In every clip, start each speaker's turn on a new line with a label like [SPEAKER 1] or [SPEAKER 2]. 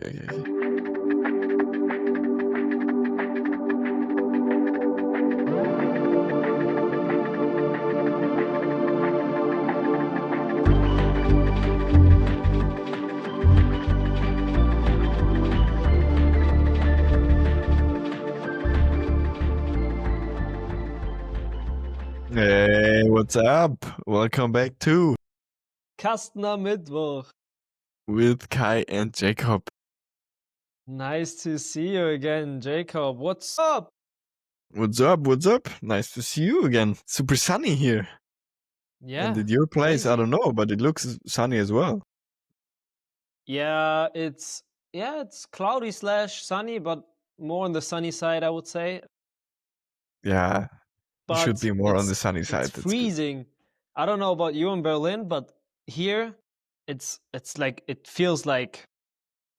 [SPEAKER 1] Okay. Hey, what's up? Welcome back to
[SPEAKER 2] Kastner Mittwoch.
[SPEAKER 1] with Kai and Jacob.
[SPEAKER 2] Nice to see you again, Jacob. What's up?
[SPEAKER 1] What's up? What's up? Nice to see you again. Super sunny here. And
[SPEAKER 2] Yeah,
[SPEAKER 1] at your place, I
[SPEAKER 2] crazy.
[SPEAKER 1] don't know, but it looks sunny as well.
[SPEAKER 2] Yeah, it's cloudy slash sunny, but more on the sunny side, I would say.
[SPEAKER 1] Yeah, it should
[SPEAKER 2] But
[SPEAKER 1] be more on the sunny
[SPEAKER 2] it's
[SPEAKER 1] side. That's good.
[SPEAKER 2] freezing. I don't know about you in Berlin, but here it's like it feels like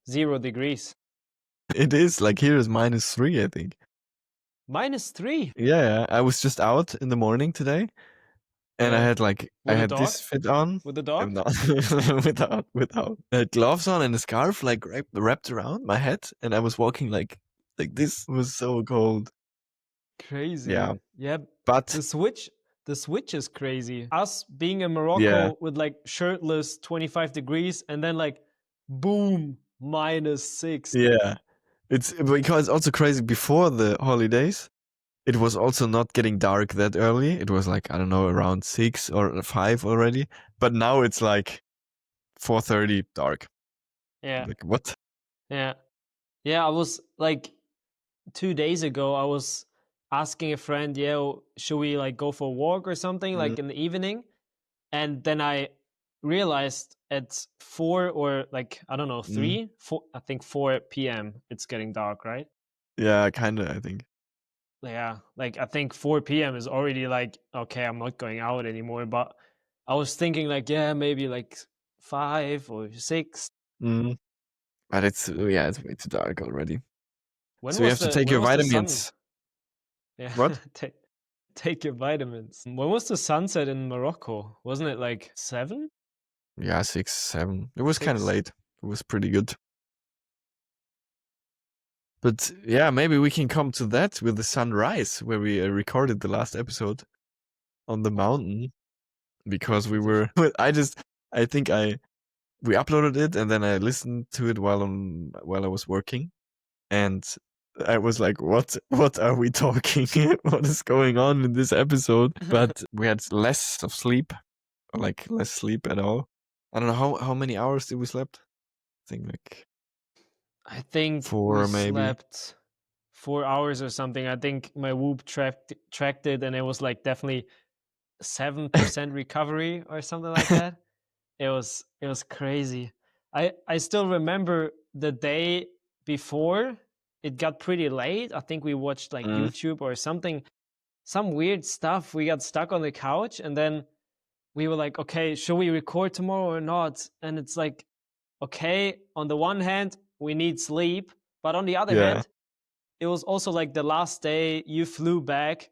[SPEAKER 2] 0 degrees.
[SPEAKER 1] It is like here is -3, I think.
[SPEAKER 2] -3
[SPEAKER 1] Yeah, I was just out in the morning today, and I
[SPEAKER 2] with a
[SPEAKER 1] had
[SPEAKER 2] dog.
[SPEAKER 1] this fit on.
[SPEAKER 2] With a dog.
[SPEAKER 1] No, without. I had gloves on and a scarf like wrapped around my head, and I was walking like this. It was so cold.
[SPEAKER 2] Crazy.
[SPEAKER 1] Yeah,
[SPEAKER 2] Yeah,
[SPEAKER 1] but
[SPEAKER 2] the switch is crazy. Us being in
[SPEAKER 1] yeah,
[SPEAKER 2] Morocco with like shirtless 25 degrees and then like boom, -6.
[SPEAKER 1] yeah. It's because also crazy before the holidays. It was also not getting dark that early. It was like I don't know around 6 or 5 already. But now it's like 4:30 dark.
[SPEAKER 2] Yeah.
[SPEAKER 1] Like what?
[SPEAKER 2] Yeah. Yeah, I was like 2 days ago I was asking a friend, "Yeah, should we like go for a walk or something
[SPEAKER 1] Mm,
[SPEAKER 2] like in the evening?" And then I realized at 4 or like I don't know,
[SPEAKER 1] mm.
[SPEAKER 2] 3, 4, I think 4 p.m. it's getting dark, right?
[SPEAKER 1] Yeah, kinda. I think.
[SPEAKER 2] Yeah, like I think 4 p.m. is already like, okay, I'm not going out anymore. But I was thinking like, yeah, maybe like 5 or 6.
[SPEAKER 1] Mm. But it's yeah, it's way too dark already.
[SPEAKER 2] When
[SPEAKER 1] So you
[SPEAKER 2] was
[SPEAKER 1] have to take
[SPEAKER 2] when
[SPEAKER 1] your
[SPEAKER 2] was the sun?
[SPEAKER 1] vitamins.
[SPEAKER 2] Yeah,
[SPEAKER 1] What?
[SPEAKER 2] take your vitamins. When was the sunset in Morocco? Wasn't it like 7,
[SPEAKER 1] Yeah, 6, 7. It was kind of
[SPEAKER 2] 6?
[SPEAKER 1] late. It was pretty good. But yeah, maybe we can come to that with the sunrise, where we recorded the last episode on the mountain because we were. I think we uploaded it and then I listened to it while I was working, and I was like, what are we talking? What is going on in this episode? But we had less of sleep, or like less sleep at all. I don't know how many hours did we slept? I think like
[SPEAKER 2] I think we
[SPEAKER 1] 4 maybe.
[SPEAKER 2] slept 4 hours or something. I think my Whoop tracked it, and it was like definitely 7% recovery or something like that. It was crazy. I still remember the day before it got pretty late. I think we watched like
[SPEAKER 1] Mm,
[SPEAKER 2] YouTube or something, some weird stuff. We got stuck on the couch and then we were like, okay, should we record tomorrow or not? And it's like, okay, on the one hand, we need sleep, but on the other
[SPEAKER 1] yeah,
[SPEAKER 2] hand, it was also like the last day you flew back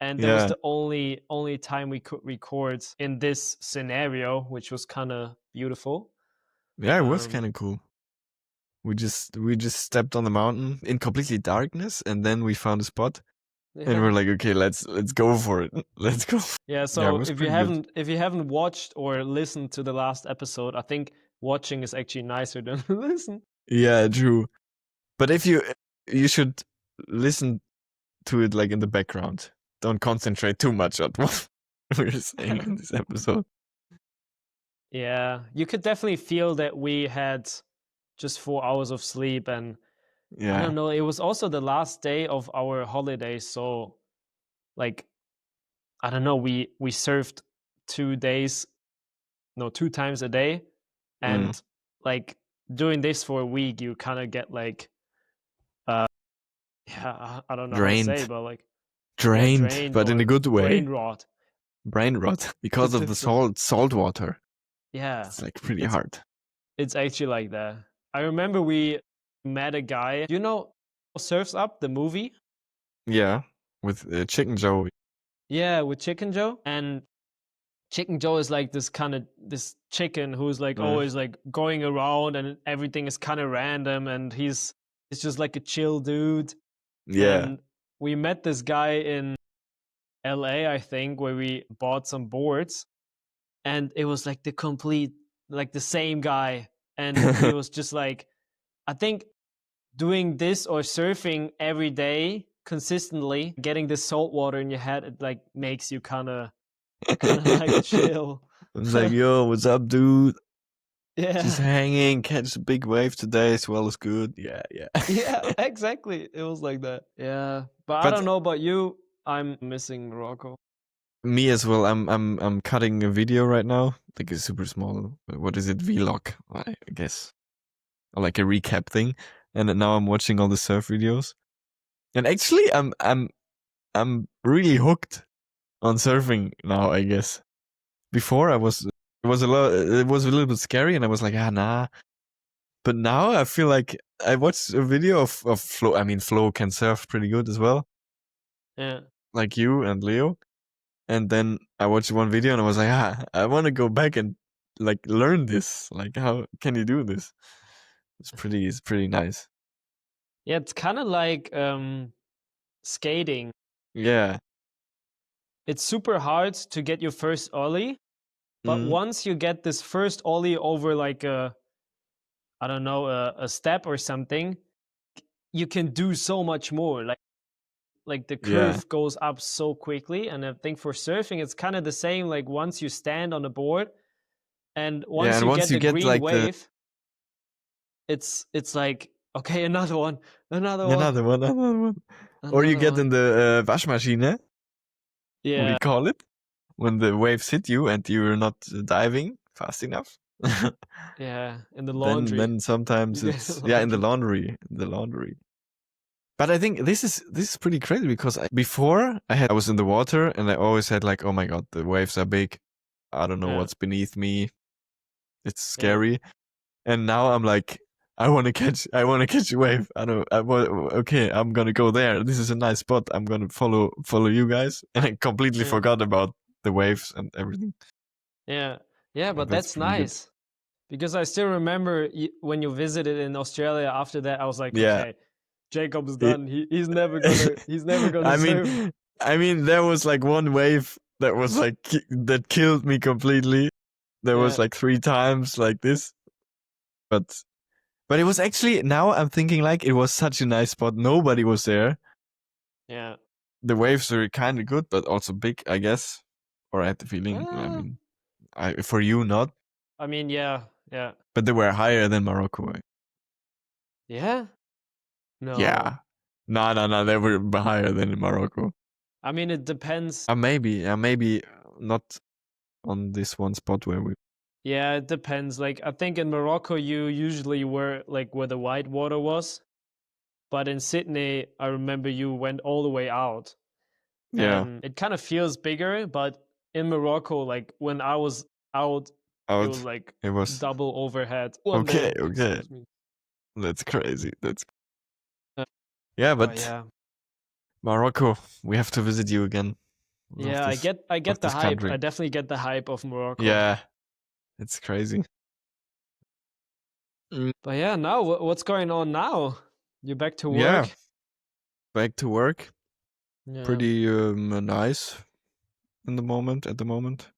[SPEAKER 2] and that was
[SPEAKER 1] yeah,
[SPEAKER 2] the only time we could record in this scenario, which was kind of beautiful.
[SPEAKER 1] yeah. It was
[SPEAKER 2] Um,
[SPEAKER 1] kind of cool. We just stepped on the mountain in completely darkness, and then we found a spot, and
[SPEAKER 2] yeah,
[SPEAKER 1] we're like, okay, let's go for it. Let's go.
[SPEAKER 2] yeah.
[SPEAKER 1] Yeah, it
[SPEAKER 2] So
[SPEAKER 1] was pretty good.
[SPEAKER 2] if you haven't watched or listened to the last episode, I think watching is actually nicer than listen.
[SPEAKER 1] Yeah, true. But if you should listen to it like in the background. Don't concentrate too much on what we're saying in this episode.
[SPEAKER 2] Yeah, you could definitely feel that we had just 4 hours of sleep, and I
[SPEAKER 1] Yeah.
[SPEAKER 2] don't know. It was also the last day of our holiday, so like I don't know. We surfed 2 days, no, 2 times a day,
[SPEAKER 1] Mm.
[SPEAKER 2] and like doing this for a week, you kind of get like, uh, yeah, I don't know how to say,
[SPEAKER 1] Drained.
[SPEAKER 2] but like, yeah,
[SPEAKER 1] Drained,
[SPEAKER 2] drained
[SPEAKER 1] but in a
[SPEAKER 2] or
[SPEAKER 1] good way.
[SPEAKER 2] brain rot.
[SPEAKER 1] Brain rot because
[SPEAKER 2] It's
[SPEAKER 1] of the
[SPEAKER 2] it's
[SPEAKER 1] salt water.
[SPEAKER 2] yeah,
[SPEAKER 1] It's like pretty
[SPEAKER 2] it's
[SPEAKER 1] hard.
[SPEAKER 2] it's actually like that. I remember we met a guy. You know, Surfs Up, the movie.
[SPEAKER 1] Yeah, with Chicken Joe.
[SPEAKER 2] Yeah, with Chicken Joe, and Chicken Joe is like this chicken who's like always like going around and everything is kind of random, and he's just like a chill dude.
[SPEAKER 1] Yeah.
[SPEAKER 2] And we met this guy in LA, I think, where we bought some boards, and it was like the same guy. And he was just like, I think doing this or surfing every day consistently, getting the salt water in your head, it like makes you kind of like chill.
[SPEAKER 1] It's like, yo, what's up, dude? Just
[SPEAKER 2] Yeah.
[SPEAKER 1] hanging, catch a big wave today as well as good. Yeah, yeah.
[SPEAKER 2] Yeah, exactly. It was like that. Yeah. But I
[SPEAKER 1] But
[SPEAKER 2] don't know about you. I'm missing Morocco.
[SPEAKER 1] me as well. I'm cutting a video right now, like a super small. What is it? Vlog, I guess, or like a recap thing. And now I'm watching all the surf videos. And actually, I'm really hooked on surfing now. I guess before it was a little bit scary, and I was like, ah, nah. But now I feel like I watched a video of Flo. I mean, Flo can surf pretty good as well,
[SPEAKER 2] Yeah.
[SPEAKER 1] like you and Leo. And then I watched one video and I was like, ah, I want to go back and like learn this. Like, how can you do this? It's pretty nice.
[SPEAKER 2] Yeah, it's kind of like skating.
[SPEAKER 1] Yeah.
[SPEAKER 2] It's super hard to get your first ollie, but
[SPEAKER 1] Mm.
[SPEAKER 2] once you get this first ollie over like I don't know, a step or something, you can do so much more. Like the
[SPEAKER 1] Yeah.
[SPEAKER 2] curve goes up so quickly. And I think for surfing, it's kind of the same. Like once you stand on a board and
[SPEAKER 1] Yeah.
[SPEAKER 2] once
[SPEAKER 1] And
[SPEAKER 2] you
[SPEAKER 1] once
[SPEAKER 2] get
[SPEAKER 1] you
[SPEAKER 2] the
[SPEAKER 1] get
[SPEAKER 2] green
[SPEAKER 1] like
[SPEAKER 2] wave, it's like, okay, another one, another one,
[SPEAKER 1] another one, or you
[SPEAKER 2] another
[SPEAKER 1] get in
[SPEAKER 2] one.
[SPEAKER 1] the Waschmaschine, we
[SPEAKER 2] Yeah,
[SPEAKER 1] call it, when the waves hit you and you're not diving fast enough.
[SPEAKER 2] yeah. In the laundry,
[SPEAKER 1] Then
[SPEAKER 2] you
[SPEAKER 1] sometimes
[SPEAKER 2] get in
[SPEAKER 1] it's
[SPEAKER 2] the
[SPEAKER 1] yeah in
[SPEAKER 2] laundry.
[SPEAKER 1] the laundry. But I think this is pretty crazy because before I was in the water and I always had like, oh my god, the waves are big. I don't know
[SPEAKER 2] Yeah,
[SPEAKER 1] what's beneath me. It's
[SPEAKER 2] yeah,
[SPEAKER 1] scary. And now I'm like, I want to catch a wave. Okay, I'm gonna go there. This is a nice spot. I'm gonna follow you guys. And I completely
[SPEAKER 2] yeah,
[SPEAKER 1] forgot about the waves and everything.
[SPEAKER 2] yeah, yeah. But
[SPEAKER 1] That's
[SPEAKER 2] that's
[SPEAKER 1] pretty good.
[SPEAKER 2] nice because I still remember when you visited in Australia. After that, I was like,
[SPEAKER 1] Yeah.
[SPEAKER 2] okay, Jacob's
[SPEAKER 1] It,
[SPEAKER 2] done. He's never gonna
[SPEAKER 1] I
[SPEAKER 2] surf.
[SPEAKER 1] mean, there was like one wave that was like that killed me completely. There was
[SPEAKER 2] Yeah,
[SPEAKER 1] like 3 times like this, but it was actually, now I'm thinking like it was such a nice spot. Nobody was there.
[SPEAKER 2] yeah.
[SPEAKER 1] The waves were kind of good, but also big, I guess. Or I had the feeling. I
[SPEAKER 2] Uh,
[SPEAKER 1] mean, for you not,
[SPEAKER 2] I mean, yeah, yeah,
[SPEAKER 1] but they were higher than Morocco.
[SPEAKER 2] yeah. No,
[SPEAKER 1] Yeah, no, they were higher than in Morocco.
[SPEAKER 2] I mean it depends.
[SPEAKER 1] Maybe not on this one spot where we.
[SPEAKER 2] Yeah, it depends. Like I think in Morocco you usually were like where the white water was, but in Sydney I remember you went all the way out,
[SPEAKER 1] Yeah,
[SPEAKER 2] and it kind of feels bigger. But in Morocco, like when I was out, it was
[SPEAKER 1] out.
[SPEAKER 2] like
[SPEAKER 1] It was
[SPEAKER 2] double overhead. One
[SPEAKER 1] okay.
[SPEAKER 2] day,
[SPEAKER 1] Okay,
[SPEAKER 2] excuse me.
[SPEAKER 1] that's crazy. That's
[SPEAKER 2] Uh,
[SPEAKER 1] yeah,
[SPEAKER 2] but
[SPEAKER 1] but
[SPEAKER 2] yeah,
[SPEAKER 1] Morocco, we have to visit you again. Love
[SPEAKER 2] yeah,
[SPEAKER 1] this.
[SPEAKER 2] I
[SPEAKER 1] Love
[SPEAKER 2] get the
[SPEAKER 1] this
[SPEAKER 2] hype. I
[SPEAKER 1] country.
[SPEAKER 2] definitely get the hype of Morocco.
[SPEAKER 1] Yeah, it's crazy. Mm,
[SPEAKER 2] But yeah, now what's going on now? You back to
[SPEAKER 1] yeah,
[SPEAKER 2] work?
[SPEAKER 1] back to work.
[SPEAKER 2] Yeah.
[SPEAKER 1] Pretty nice in the moment. At the moment,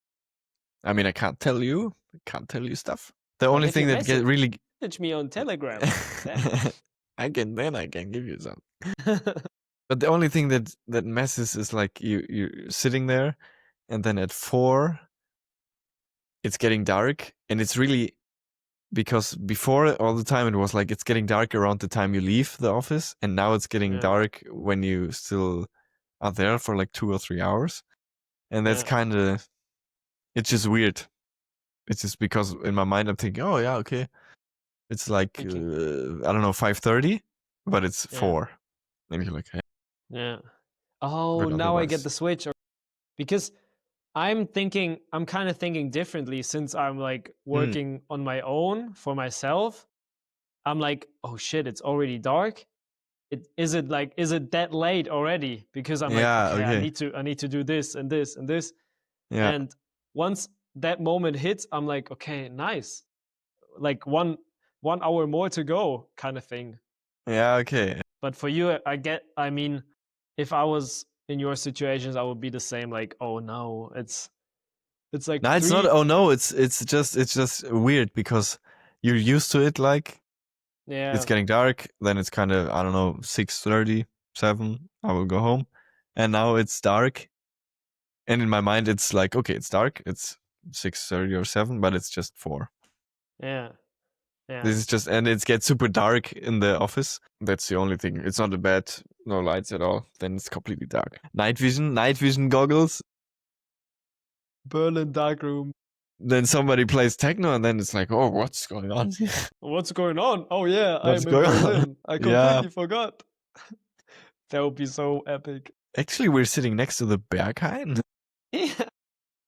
[SPEAKER 1] I mean, I can't tell you. I can't tell you stuff. The
[SPEAKER 2] But
[SPEAKER 1] only
[SPEAKER 2] if you
[SPEAKER 1] thing that get really,
[SPEAKER 2] message me on Telegram, then
[SPEAKER 1] I can give you some. But the only thing that messes is like you're sitting there, and then at 4, it's getting dark, and it's really, because before all the time it was like it's getting dark around the time you leave the office, and now it's getting
[SPEAKER 2] yeah,
[SPEAKER 1] dark when you still are there for like 2 or 3 hours, and that's
[SPEAKER 2] yeah,
[SPEAKER 1] kind of, it's just weird. It's just because in my mind I'm thinking, oh yeah, okay, it's like
[SPEAKER 2] thinking,
[SPEAKER 1] I don't know, 5:30, but it's
[SPEAKER 2] yeah,
[SPEAKER 1] 4, and you're like, hey,
[SPEAKER 2] yeah. Oh,
[SPEAKER 1] but
[SPEAKER 2] now I get
[SPEAKER 1] otherwise,
[SPEAKER 2] the switch because I'm kind of thinking differently since I'm like
[SPEAKER 1] mm,
[SPEAKER 2] working on my own for myself. I'm like, oh shit, it's already dark. Is it that late already? Because I'm like,
[SPEAKER 1] yeah,
[SPEAKER 2] okay,
[SPEAKER 1] okay,
[SPEAKER 2] I need to do this and this and this.
[SPEAKER 1] yeah,
[SPEAKER 2] And once that moment hits, I'm like, okay, nice. Like 1 hour more to go, kind of thing.
[SPEAKER 1] Yeah, okay.
[SPEAKER 2] But for you, I mean, if I was in your situations, I would be the same. Like, oh no, it's like
[SPEAKER 1] No, it's not.
[SPEAKER 2] 3.
[SPEAKER 1] Oh no, it's just weird because you're used to it. Like it's
[SPEAKER 2] Yeah,
[SPEAKER 1] getting dark, then it's kind of I don't know 6:30, 7. I will go home, and now it's dark, and in my mind it's like okay, it's dark. It's 6:30 or 7, but it's just 4.
[SPEAKER 2] yeah, yeah.
[SPEAKER 1] This is just and it gets super dark in the office. That's the only thing. It's not a bad no lights at all. Then it's completely dark. Night vision goggles.
[SPEAKER 2] Berlin darkroom.
[SPEAKER 1] Then somebody plays techno, and then it's like, oh, what's going on?
[SPEAKER 2] What's going on? Oh yeah,
[SPEAKER 1] What's
[SPEAKER 2] I'm in
[SPEAKER 1] going on?
[SPEAKER 2] Berlin. I
[SPEAKER 1] Yeah.
[SPEAKER 2] completely forgot. That would be so epic.
[SPEAKER 1] Actually, we're sitting next to the Berghain.
[SPEAKER 2] Yeah.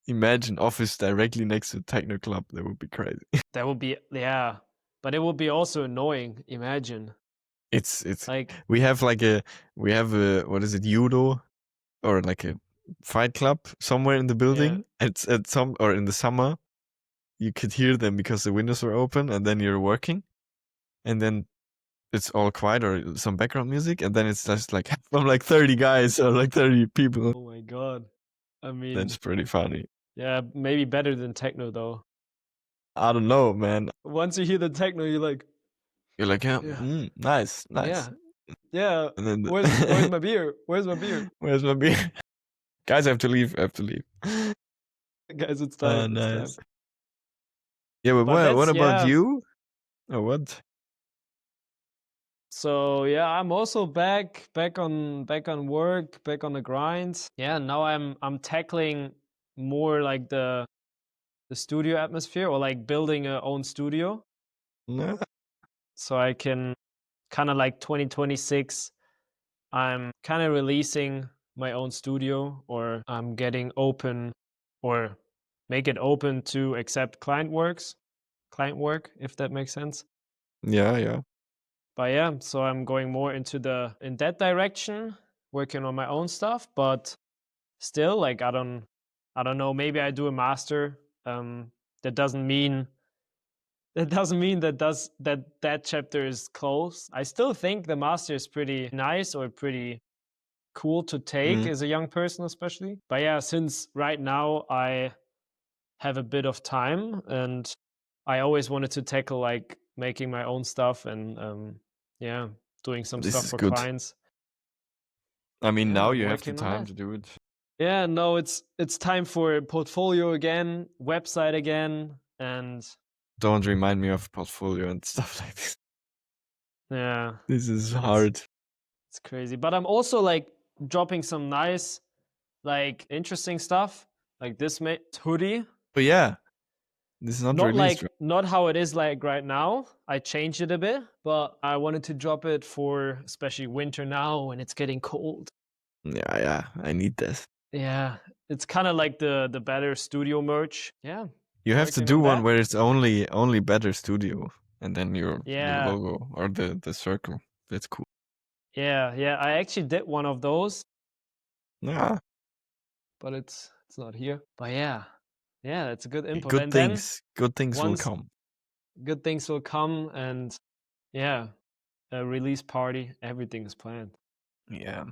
[SPEAKER 1] Imagine office directly next to techno club. That would be crazy.
[SPEAKER 2] That would be, yeah. But it would be also annoying. Imagine.
[SPEAKER 1] It's
[SPEAKER 2] Like,
[SPEAKER 1] we have what is it, judo or like a fight club somewhere in the
[SPEAKER 2] yeah,
[SPEAKER 1] building. It's at some or in the summer you could hear them because the windows were open, and then you're working, and then it's all quiet or some background music, and then it's just like from like 30 guys or like 30 people.
[SPEAKER 2] oh my god. I mean,
[SPEAKER 1] That's pretty funny.
[SPEAKER 2] yeah, maybe better than techno though.
[SPEAKER 1] I don't know, man.
[SPEAKER 2] Once you hear the techno, you're like,
[SPEAKER 1] You're like, yeah,
[SPEAKER 2] yeah,
[SPEAKER 1] nice,
[SPEAKER 2] yeah,
[SPEAKER 1] nice.
[SPEAKER 2] yeah.
[SPEAKER 1] And then
[SPEAKER 2] Where's my beer? Where's my beer?
[SPEAKER 1] where's my beer? Guys, I have to leave. I have to leave.
[SPEAKER 2] Guys, it's time. It's time.
[SPEAKER 1] Nice. Yeah, but
[SPEAKER 2] But
[SPEAKER 1] what
[SPEAKER 2] that's,
[SPEAKER 1] about
[SPEAKER 2] yeah.
[SPEAKER 1] you? Or what?
[SPEAKER 2] So yeah, I'm also back on work, back on the grind. Yeah, now I'm tackling more like the studio atmosphere, or like building a own studio.
[SPEAKER 1] No.
[SPEAKER 2] So I can kind of like 2026, I'm kind of releasing my own studio, or I'm getting open, or make it open to accept client work, if that makes sense.
[SPEAKER 1] Yeah, yeah.
[SPEAKER 2] But yeah, so I'm going more in that direction, working on my own stuff, but still, like, I don't know, maybe I do a master. That doesn't mean that chapter is closed. I still think the master is pretty nice, or pretty cool to take
[SPEAKER 1] Mm.
[SPEAKER 2] as a young person, especially. But yeah, since right now I have a bit of time, and I always wanted to tackle like making my own stuff, and yeah, doing some
[SPEAKER 1] This
[SPEAKER 2] stuff
[SPEAKER 1] is
[SPEAKER 2] for
[SPEAKER 1] good.
[SPEAKER 2] clients.
[SPEAKER 1] I mean,
[SPEAKER 2] Yeah,
[SPEAKER 1] now
[SPEAKER 2] I'm
[SPEAKER 1] you have the
[SPEAKER 2] working on
[SPEAKER 1] time
[SPEAKER 2] that.
[SPEAKER 1] to do it.
[SPEAKER 2] Yeah, no, it's time for a portfolio again, website again, and
[SPEAKER 1] Don't remind me of portfolio and stuff like this.
[SPEAKER 2] yeah,
[SPEAKER 1] This is
[SPEAKER 2] it's
[SPEAKER 1] hard.
[SPEAKER 2] it's crazy. But I'm also like dropping some nice, like, interesting stuff, like this hoodie.
[SPEAKER 1] But yeah, this is not released, right?
[SPEAKER 2] Not how it is like right now. I changed it a bit, but I wanted to drop it for especially winter now when it's getting cold.
[SPEAKER 1] Yeah, yeah. I need this.
[SPEAKER 2] Yeah, it's kind of like the better studio merch. Yeah,
[SPEAKER 1] You have to
[SPEAKER 2] working
[SPEAKER 1] do
[SPEAKER 2] on
[SPEAKER 1] one
[SPEAKER 2] that.
[SPEAKER 1] where it's only better studio, and then your
[SPEAKER 2] Yeah,
[SPEAKER 1] logo or the circle. That's cool.
[SPEAKER 2] yeah. I actually did one of those,
[SPEAKER 1] Yeah,
[SPEAKER 2] but it's not here. But yeah, that's a good input.
[SPEAKER 1] good
[SPEAKER 2] And then
[SPEAKER 1] things. Good things will
[SPEAKER 2] once
[SPEAKER 1] come.
[SPEAKER 2] good things will come, and yeah, a release party, everything is planned.
[SPEAKER 1] Yeah,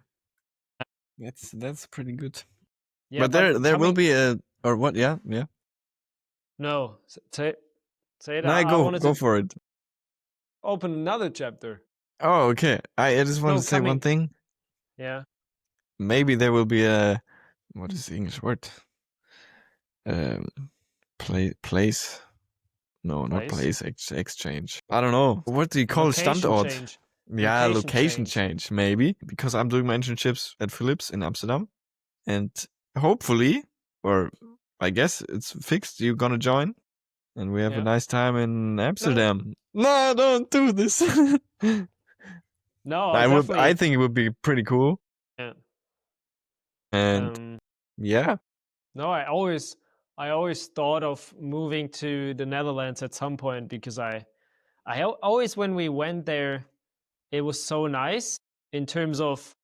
[SPEAKER 1] that's pretty good.
[SPEAKER 2] Yeah,
[SPEAKER 1] But
[SPEAKER 2] but
[SPEAKER 1] there will
[SPEAKER 2] coming,
[SPEAKER 1] be a or what? Yeah, yeah.
[SPEAKER 2] no, say it.
[SPEAKER 1] No,
[SPEAKER 2] I wanted
[SPEAKER 1] go
[SPEAKER 2] to
[SPEAKER 1] for it.
[SPEAKER 2] open another chapter.
[SPEAKER 1] Oh, okay. I just want
[SPEAKER 2] No,
[SPEAKER 1] to say one
[SPEAKER 2] coming.
[SPEAKER 1] thing.
[SPEAKER 2] Yeah,
[SPEAKER 1] Maybe there will be a what is the English word? Um, place. No, not
[SPEAKER 2] place.
[SPEAKER 1] place exchange. I don't know. What do you call
[SPEAKER 2] Location
[SPEAKER 1] Standort?
[SPEAKER 2] change.
[SPEAKER 1] Yeah,
[SPEAKER 2] Location
[SPEAKER 1] location
[SPEAKER 2] change.
[SPEAKER 1] change maybe because I'm doing my internships at Philips in Amsterdam, and hopefully, or I guess it's fixed. You're gonna join, and we have a
[SPEAKER 2] Yeah.
[SPEAKER 1] nice time in
[SPEAKER 2] No,
[SPEAKER 1] Amsterdam. No, don't do this.
[SPEAKER 2] no, I
[SPEAKER 1] I
[SPEAKER 2] definitely.
[SPEAKER 1] think it would be pretty cool,
[SPEAKER 2] Yeah.
[SPEAKER 1] and
[SPEAKER 2] Um.
[SPEAKER 1] yeah,
[SPEAKER 2] No, I always thought of moving to the Netherlands at some point, because always, when we went there, it was so nice in terms of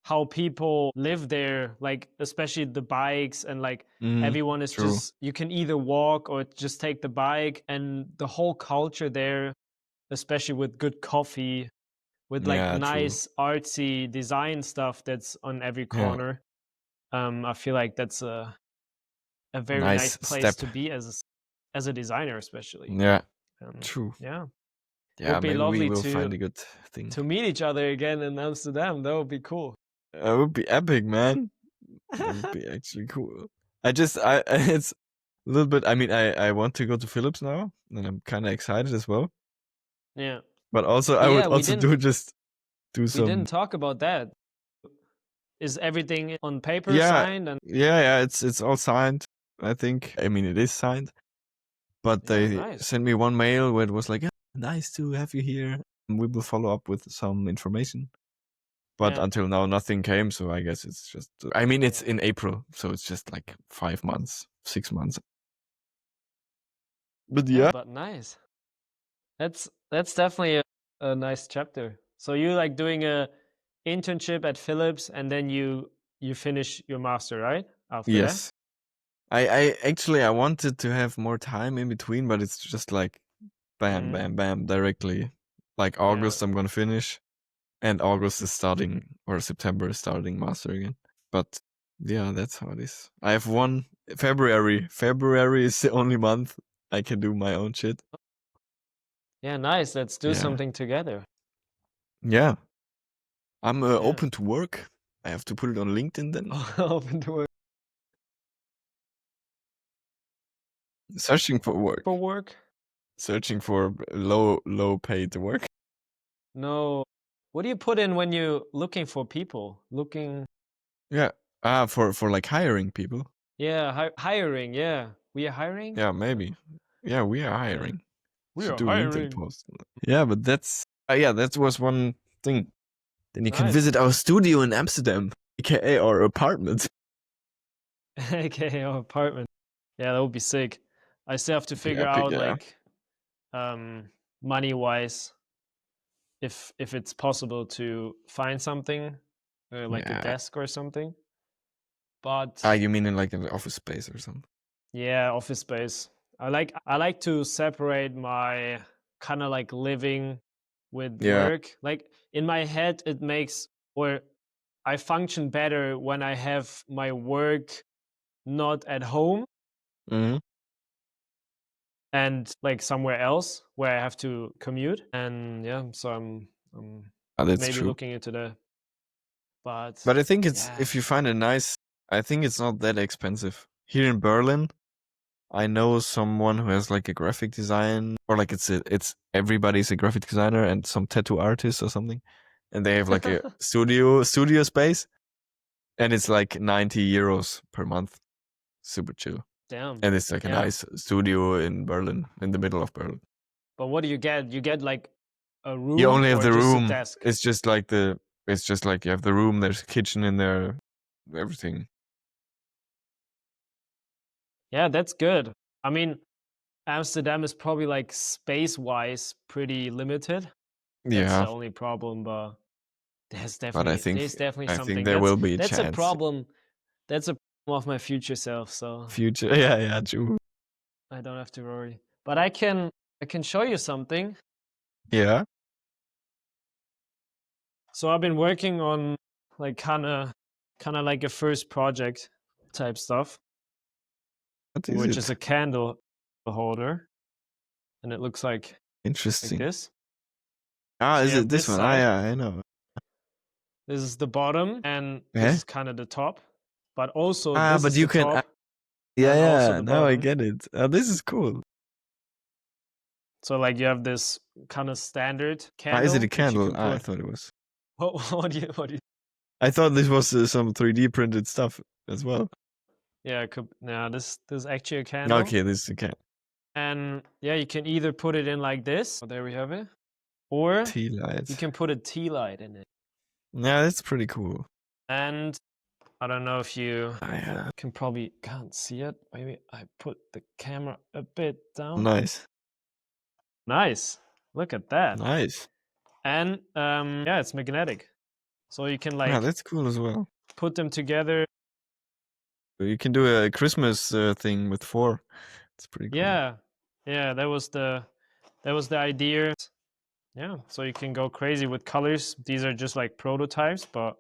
[SPEAKER 2] how people live there, like especially the bikes, and like everyone is
[SPEAKER 1] True.
[SPEAKER 2] just, you can either walk or just take the bike, and the whole culture there, especially with good coffee, with like
[SPEAKER 1] Yeah, true.
[SPEAKER 2] nice artsy design stuff that's on every
[SPEAKER 1] Yeah.
[SPEAKER 2] corner. I feel like that's a very
[SPEAKER 1] Nice
[SPEAKER 2] nice place
[SPEAKER 1] step.
[SPEAKER 2] to be as a designer, especially.
[SPEAKER 1] Yeah, true.
[SPEAKER 2] Yeah, it
[SPEAKER 1] Yeah,
[SPEAKER 2] would be
[SPEAKER 1] maybe we
[SPEAKER 2] lovely
[SPEAKER 1] will find a good thing.
[SPEAKER 2] to meet each other again in Amsterdam. That would be cool.
[SPEAKER 1] It would be epic, man. That would be actually cool. It's a little bit. I mean, I want to go to Philips now, and I'm kind of excited as well.
[SPEAKER 2] Yeah.
[SPEAKER 1] But also, I
[SPEAKER 2] Oh
[SPEAKER 1] would
[SPEAKER 2] yeah,
[SPEAKER 1] also do
[SPEAKER 2] we
[SPEAKER 1] some.
[SPEAKER 2] didn't talk about that. Is everything on paper
[SPEAKER 1] Yeah,
[SPEAKER 2] signed? And
[SPEAKER 1] yeah. It's all signed. I think. I mean, it is signed. But
[SPEAKER 2] yeah,
[SPEAKER 1] they
[SPEAKER 2] nice.
[SPEAKER 1] sent me one mail where it was like, "Yeah, nice to have you here. We will follow up with some information." But
[SPEAKER 2] Yeah.
[SPEAKER 1] until now, nothing came. So I guess it's just. I mean, it's in April, so it's just like 5 months, 6 months. But
[SPEAKER 2] Yeah,
[SPEAKER 1] yeah,
[SPEAKER 2] but nice. That's definitely a nice chapter. So you like doing a internship at Philips, and then you finish your master, right? After that?
[SPEAKER 1] yes. I actually I wanted to have more time in between, but it's just like bam, bam, bam, directly. Like
[SPEAKER 2] Yeah.
[SPEAKER 1] August, I'm gonna finish, and August is starting, or September is starting master again. But yeah, that's how it is. I have one February. February is the only month I can do my own shit.
[SPEAKER 2] Yeah, nice. Let's do
[SPEAKER 1] Yeah,
[SPEAKER 2] something together.
[SPEAKER 1] yeah. I'm
[SPEAKER 2] Yeah.
[SPEAKER 1] open to work. I have to put it on LinkedIn then.
[SPEAKER 2] Open to work.
[SPEAKER 1] Searching for work.
[SPEAKER 2] For work?
[SPEAKER 1] Searching for low paid work.
[SPEAKER 2] No. What do you put in when you're looking for people? Looking.
[SPEAKER 1] Yeah. For like hiring people.
[SPEAKER 2] Yeah, hiring. Yeah, we are hiring.
[SPEAKER 1] Yeah, maybe. Yeah, we are
[SPEAKER 2] Yeah,
[SPEAKER 1] hiring.
[SPEAKER 2] we
[SPEAKER 1] Should
[SPEAKER 2] are
[SPEAKER 1] do a LinkedIn
[SPEAKER 2] hiring.
[SPEAKER 1] post. Yeah, but that's yeah, that was one thing. Then you can
[SPEAKER 2] Nice.
[SPEAKER 1] visit our studio in Amsterdam, aka our apartment.
[SPEAKER 2] AKA our apartment. Yeah, that would be sick. I still have to
[SPEAKER 1] Be
[SPEAKER 2] figure
[SPEAKER 1] epic,
[SPEAKER 2] out
[SPEAKER 1] yeah.
[SPEAKER 2] like money wise if it's possible to find something like a
[SPEAKER 1] Yeah.
[SPEAKER 2] desk or something. But
[SPEAKER 1] You mean in like an office space or something?
[SPEAKER 2] yeah, office space. I like to separate my kind of like living with
[SPEAKER 1] Yeah.
[SPEAKER 2] work. Like in my head it makes, or I function better when I have my work not at home
[SPEAKER 1] Mm-hmm.
[SPEAKER 2] and like somewhere else where I have to commute. And yeah, so I'm
[SPEAKER 1] That's
[SPEAKER 2] maybe
[SPEAKER 1] true.
[SPEAKER 2] looking into that. But
[SPEAKER 1] But I think it's
[SPEAKER 2] yeah,
[SPEAKER 1] if you find a nice, I think it's not that expensive. Here in Berlin, I know someone who has like a graphic design, or like it's everybody's a graphic designer and some tattoo artist or something, and they have like a studio space, and it's like 90 euros per month, super chill,
[SPEAKER 2] damn.
[SPEAKER 1] and it's like a
[SPEAKER 2] Yeah.
[SPEAKER 1] nice studio in Berlin, in the middle of Berlin.
[SPEAKER 2] But what do you get? You get like a
[SPEAKER 1] You
[SPEAKER 2] room
[SPEAKER 1] only have
[SPEAKER 2] or
[SPEAKER 1] the
[SPEAKER 2] just a
[SPEAKER 1] room.
[SPEAKER 2] desk?
[SPEAKER 1] It's just like you have the room. There's a kitchen in there, everything.
[SPEAKER 2] Yeah, that's good. I mean, Amsterdam is probably like space wise pretty limited. That's
[SPEAKER 1] Yeah,
[SPEAKER 2] the only problem, but
[SPEAKER 1] but
[SPEAKER 2] there's definitely
[SPEAKER 1] I think
[SPEAKER 2] something.
[SPEAKER 1] there will be a
[SPEAKER 2] That's a
[SPEAKER 1] chance.
[SPEAKER 2] problem. That's a problem of my future self, so
[SPEAKER 1] Future, yeah, true.
[SPEAKER 2] I don't have to worry. But I can show you something.
[SPEAKER 1] Yeah,
[SPEAKER 2] So I've been working on like kind of like a first project type stuff,
[SPEAKER 1] what is
[SPEAKER 2] which is
[SPEAKER 1] it?
[SPEAKER 2] a candle holder, and it looks like
[SPEAKER 1] Interesting.
[SPEAKER 2] this.
[SPEAKER 1] Ah,
[SPEAKER 2] So you
[SPEAKER 1] is
[SPEAKER 2] have
[SPEAKER 1] it this
[SPEAKER 2] this
[SPEAKER 1] one?
[SPEAKER 2] side.
[SPEAKER 1] Yeah, I know.
[SPEAKER 2] This is the bottom, and this
[SPEAKER 1] Eh?
[SPEAKER 2] is kind of the top. But also this
[SPEAKER 1] But
[SPEAKER 2] is
[SPEAKER 1] you
[SPEAKER 2] the
[SPEAKER 1] can.
[SPEAKER 2] top,
[SPEAKER 1] Yeah,
[SPEAKER 2] and also
[SPEAKER 1] yeah.
[SPEAKER 2] the
[SPEAKER 1] Now I
[SPEAKER 2] bottom.
[SPEAKER 1] get it. This is cool.
[SPEAKER 2] So like you have this kind of standard
[SPEAKER 1] Is it
[SPEAKER 2] candle
[SPEAKER 1] a
[SPEAKER 2] which you
[SPEAKER 1] candle?
[SPEAKER 2] can
[SPEAKER 1] I
[SPEAKER 2] put.
[SPEAKER 1] thought it was.
[SPEAKER 2] What do you?
[SPEAKER 1] I thought this was some 3D printed stuff as well.
[SPEAKER 2] Yeah, this is actually a candle.
[SPEAKER 1] Okay, this is a candle.
[SPEAKER 2] And yeah, you can either put it in like this. Oh, there we have it. Or
[SPEAKER 1] Tea light.
[SPEAKER 2] you can put a tea light in it.
[SPEAKER 1] Yeah, that's pretty cool.
[SPEAKER 2] And I don't know if you
[SPEAKER 1] Yeah.
[SPEAKER 2] can't see it. Maybe I put the camera a bit down.
[SPEAKER 1] Nice.
[SPEAKER 2] Nice. Look at that.
[SPEAKER 1] Nice.
[SPEAKER 2] And yeah, it's magnetic. So you can
[SPEAKER 1] Yeah,
[SPEAKER 2] like
[SPEAKER 1] that's cool as well.
[SPEAKER 2] put them together.
[SPEAKER 1] You can do a Christmas thing with 4. It's pretty cool.
[SPEAKER 2] Yeah, yeah, that was the idea. Yeah, so you can go crazy with colors. These are just like prototypes, but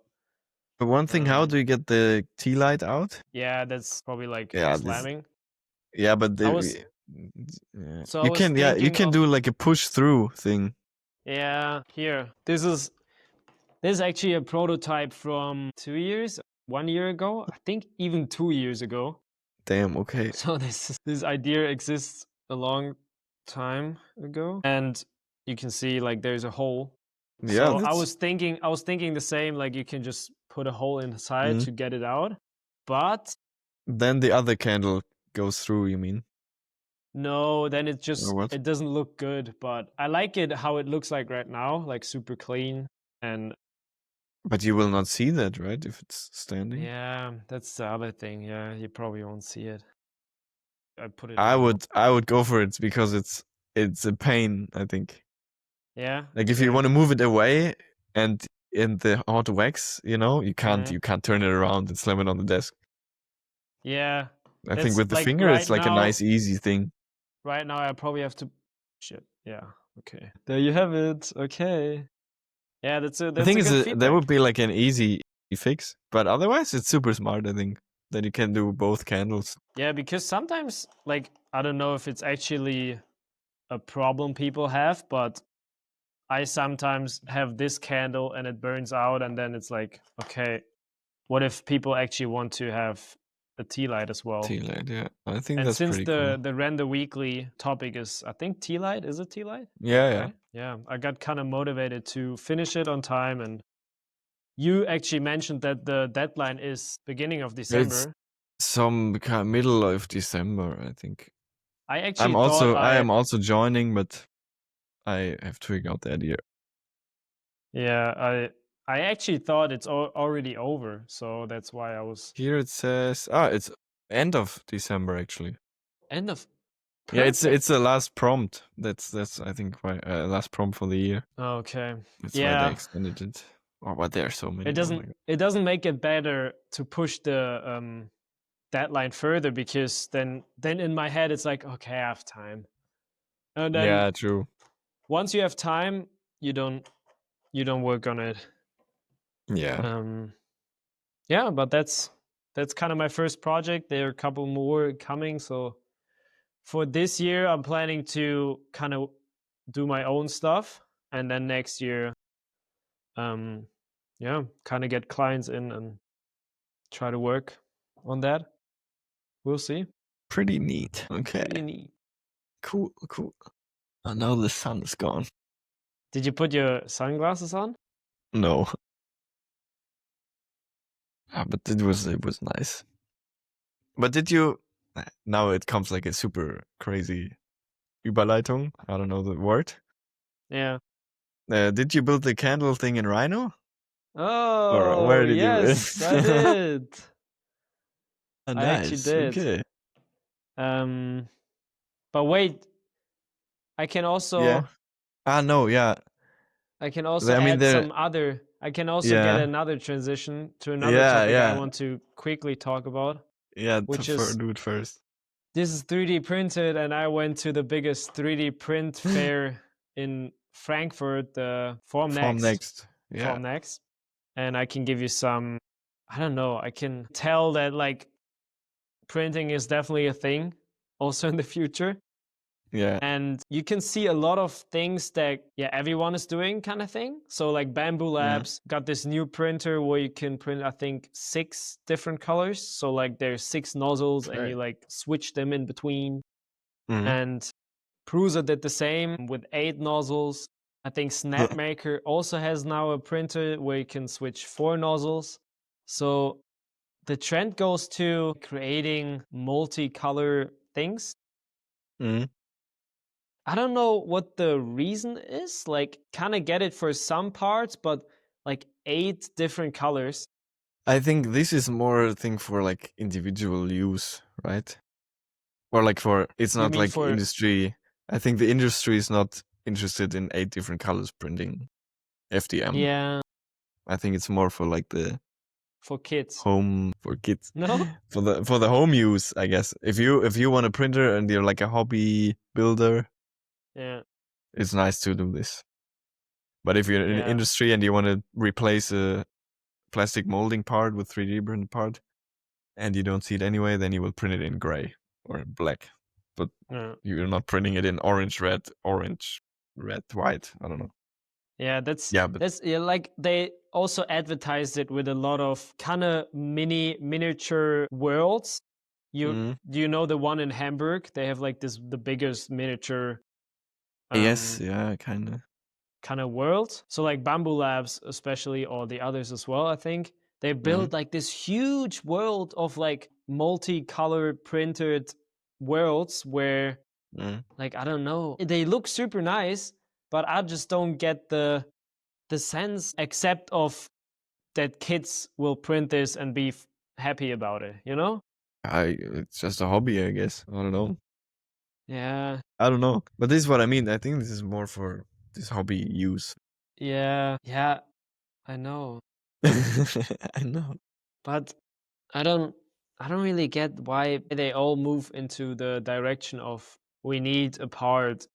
[SPEAKER 1] But one thing, how do you get the tea light out?
[SPEAKER 2] yeah, that's probably like
[SPEAKER 1] Yeah,
[SPEAKER 2] slamming.
[SPEAKER 1] yeah, but
[SPEAKER 2] I was
[SPEAKER 1] yeah.
[SPEAKER 2] so I
[SPEAKER 1] You
[SPEAKER 2] was
[SPEAKER 1] can, yeah, you
[SPEAKER 2] thinking
[SPEAKER 1] can
[SPEAKER 2] of
[SPEAKER 1] do like a push through thing.
[SPEAKER 2] yeah, here. This is actually a prototype from 2 years, 1 year ago. I think even 2 years ago.
[SPEAKER 1] Damn, okay.
[SPEAKER 2] So this idea exists a long time ago, and you can see like there's a hole.
[SPEAKER 1] Yeah,
[SPEAKER 2] So I
[SPEAKER 1] that's
[SPEAKER 2] was thinking the same, like you can just put a hole inside
[SPEAKER 1] mm.
[SPEAKER 2] to get it out. But
[SPEAKER 1] Then the other candle goes through, you mean?
[SPEAKER 2] no, then
[SPEAKER 1] Or what?
[SPEAKER 2] it doesn't look good, but I like it how it looks like right now, like super clean. And
[SPEAKER 1] But you will not see that, right? If it's standing.
[SPEAKER 2] yeah, that's the other thing. Yeah, you probably won't see it. I put it
[SPEAKER 1] I
[SPEAKER 2] in.
[SPEAKER 1] would go for it because it's a pain, I think.
[SPEAKER 2] Yeah,
[SPEAKER 1] Like if you
[SPEAKER 2] same.
[SPEAKER 1] want to move it away and in the hot wax, you
[SPEAKER 2] Mhm.
[SPEAKER 1] can't turn it around and slam it on the desk.
[SPEAKER 2] Yeah,
[SPEAKER 1] I think
[SPEAKER 2] that's
[SPEAKER 1] with the
[SPEAKER 2] like
[SPEAKER 1] finger it's like a nice easy thing.
[SPEAKER 2] right now I probably have to shit. Yeah. Okay. There you have it. Okay. Yeah,
[SPEAKER 1] The
[SPEAKER 2] that's
[SPEAKER 1] thing
[SPEAKER 2] a
[SPEAKER 1] is
[SPEAKER 2] good
[SPEAKER 1] that would
[SPEAKER 2] feedback.
[SPEAKER 1] be like an easy fix, but otherwise it's super smart, I think, that you can do both candles.
[SPEAKER 2] Yeah, because sometimes like I don't know if it's actually a problem people have, but I sometimes have this candle and it burns out and then it's like, okay, what if people actually want to have a tea light as well?
[SPEAKER 1] Tea light, yeah. I think
[SPEAKER 2] And
[SPEAKER 1] that's
[SPEAKER 2] since
[SPEAKER 1] pretty cool.
[SPEAKER 2] the Render Weekly topic is I think tea light, is it tea light?
[SPEAKER 1] Yeah, yeah.
[SPEAKER 2] Right? Yeah, I got kind of motivated to finish it on time, and you actually mentioned that the deadline is beginning of
[SPEAKER 1] It's
[SPEAKER 2] December.
[SPEAKER 1] some kind middle of December, I think.
[SPEAKER 2] I actually thought
[SPEAKER 1] I am also joining, but I have to figure out the idea.
[SPEAKER 2] yeah, I actually thought it's already over, so that's why I was
[SPEAKER 1] Here it says it's end of December actually.
[SPEAKER 2] end of
[SPEAKER 1] Yeah,
[SPEAKER 2] perfect.
[SPEAKER 1] it's the last prompt. That's I think why last prompt for the year.
[SPEAKER 2] Okay.
[SPEAKER 1] That's why they
[SPEAKER 2] Yeah,
[SPEAKER 1] extended it. Oh, but there are so many. Oh my god.
[SPEAKER 2] it doesn't make it better to push the deadline further because then in my head it's like, okay, I have time. And then
[SPEAKER 1] Yeah, true.
[SPEAKER 2] once you have time, you don't work on it.
[SPEAKER 1] Yeah.
[SPEAKER 2] Yeah, but that's kind of my first project. There are a couple more coming, so for this year I'm planning to kind of do my own stuff, and then next year yeah, kind of get clients in and try to work on that. We'll see.
[SPEAKER 1] Pretty neat. Okay.
[SPEAKER 2] Pretty neat.
[SPEAKER 1] Cool, cool. Oh, now the sun is gone.
[SPEAKER 2] Did you put your sunglasses on?
[SPEAKER 1] No. But it was nice. But did you now it comes like a super crazy Überleitung. I don't know the word.
[SPEAKER 2] Yeah.
[SPEAKER 1] Did you build the candle thing in Rhino? Or
[SPEAKER 2] Oh,
[SPEAKER 1] where did you
[SPEAKER 2] yes, I did.
[SPEAKER 1] Oh,
[SPEAKER 2] I actually
[SPEAKER 1] nice.
[SPEAKER 2] did.
[SPEAKER 1] Okay.
[SPEAKER 2] But wait, I can
[SPEAKER 1] Yeah.
[SPEAKER 2] also
[SPEAKER 1] No, yeah. I mean
[SPEAKER 2] add
[SPEAKER 1] there
[SPEAKER 2] some other. I can also get
[SPEAKER 1] yeah.
[SPEAKER 2] another transition to another
[SPEAKER 1] Yeah,
[SPEAKER 2] topic I
[SPEAKER 1] yeah.
[SPEAKER 2] want to quickly talk about,
[SPEAKER 1] Yeah,
[SPEAKER 2] which is
[SPEAKER 1] do it first.
[SPEAKER 2] this is 3D printed, and I went to the biggest 3D print fair in Frankfurt, the
[SPEAKER 1] Formnext. Yeah.
[SPEAKER 2] Formnext, and I can give you some. I don't know. I can tell that like printing is definitely a thing, also in the future.
[SPEAKER 1] Yeah.
[SPEAKER 2] And you can see a lot of things that everyone is doing, kind of thing. So like Bamboo Labs got this new printer where you can print I think 6 different colors, so like there's 6 nozzles and
[SPEAKER 1] Okay.
[SPEAKER 2] you like switch them in between.
[SPEAKER 1] Mhm.
[SPEAKER 2] And Prusa did the same with 8 nozzles. I think Snapmaker also has now a printer where you can switch 4 nozzles. So the trend goes to creating multicolor things.
[SPEAKER 1] Mhm.
[SPEAKER 2] I don't know what the reason is. Like, kind of get it for some parts, but like 8 different colors.
[SPEAKER 1] I think this is more a thing for like individual use, right? Or like for it's
[SPEAKER 2] You
[SPEAKER 1] not
[SPEAKER 2] mean
[SPEAKER 1] like
[SPEAKER 2] for
[SPEAKER 1] industry. I think the industry is not interested in 8 different colors printing FDM.
[SPEAKER 2] yeah,
[SPEAKER 1] I think it's more for like the
[SPEAKER 2] for kids.
[SPEAKER 1] home for kids.
[SPEAKER 2] No?
[SPEAKER 1] For the home use, I guess. If you want a printer and you're like a hobby builder,
[SPEAKER 2] Yeah.
[SPEAKER 1] it's nice to do this. But if you're in
[SPEAKER 2] Yeah.
[SPEAKER 1] industry and you want to replace a plastic molding part with 3D printed part, and you don't see it anyway, then you will print it in gray or black. But
[SPEAKER 2] Yeah.
[SPEAKER 1] you're not printing it in orange, red, white. I don't know.
[SPEAKER 2] Yeah, that's
[SPEAKER 1] Yeah, but
[SPEAKER 2] yeah, like they also advertised it with a lot of kind of miniature worlds.
[SPEAKER 1] Mhm.
[SPEAKER 2] Do you know the one in Hamburg? They have like the biggest miniature
[SPEAKER 1] yes, yeah, kind of.
[SPEAKER 2] kind of world. So like Bamboo Labs especially, or the others as well, I think. They build like this huge world of like multicolored printed worlds where like I don't know, they look super nice, but I just don't get the sense except of that kids will print this and be happy about it, you know?
[SPEAKER 1] It's just a hobby, I guess. I don't know.
[SPEAKER 2] Yeah.
[SPEAKER 1] I don't know. But this is what I mean. I think this is more for this hobby use.
[SPEAKER 2] Yeah. Yeah. I know.
[SPEAKER 1] I know.
[SPEAKER 2] But I don't really get why they all move into the direction of we need a part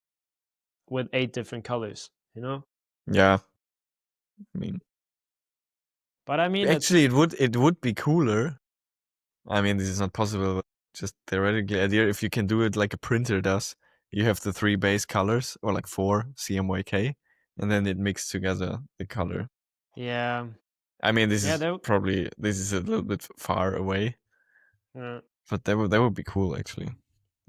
[SPEAKER 2] with 8 different colors, you know?
[SPEAKER 1] Yeah. I mean,
[SPEAKER 2] But I mean
[SPEAKER 1] actually,
[SPEAKER 2] that's
[SPEAKER 1] it would be cooler. I mean, this is not possible, but just theoretically idea if you can do it like a printer does. You have the 3 base colors, or like 4 CMYK, and then it mixes together the color.
[SPEAKER 2] yeah.
[SPEAKER 1] I mean, this
[SPEAKER 2] Yeah,
[SPEAKER 1] is a little bit far away,
[SPEAKER 2] yeah.
[SPEAKER 1] but that would be cool actually.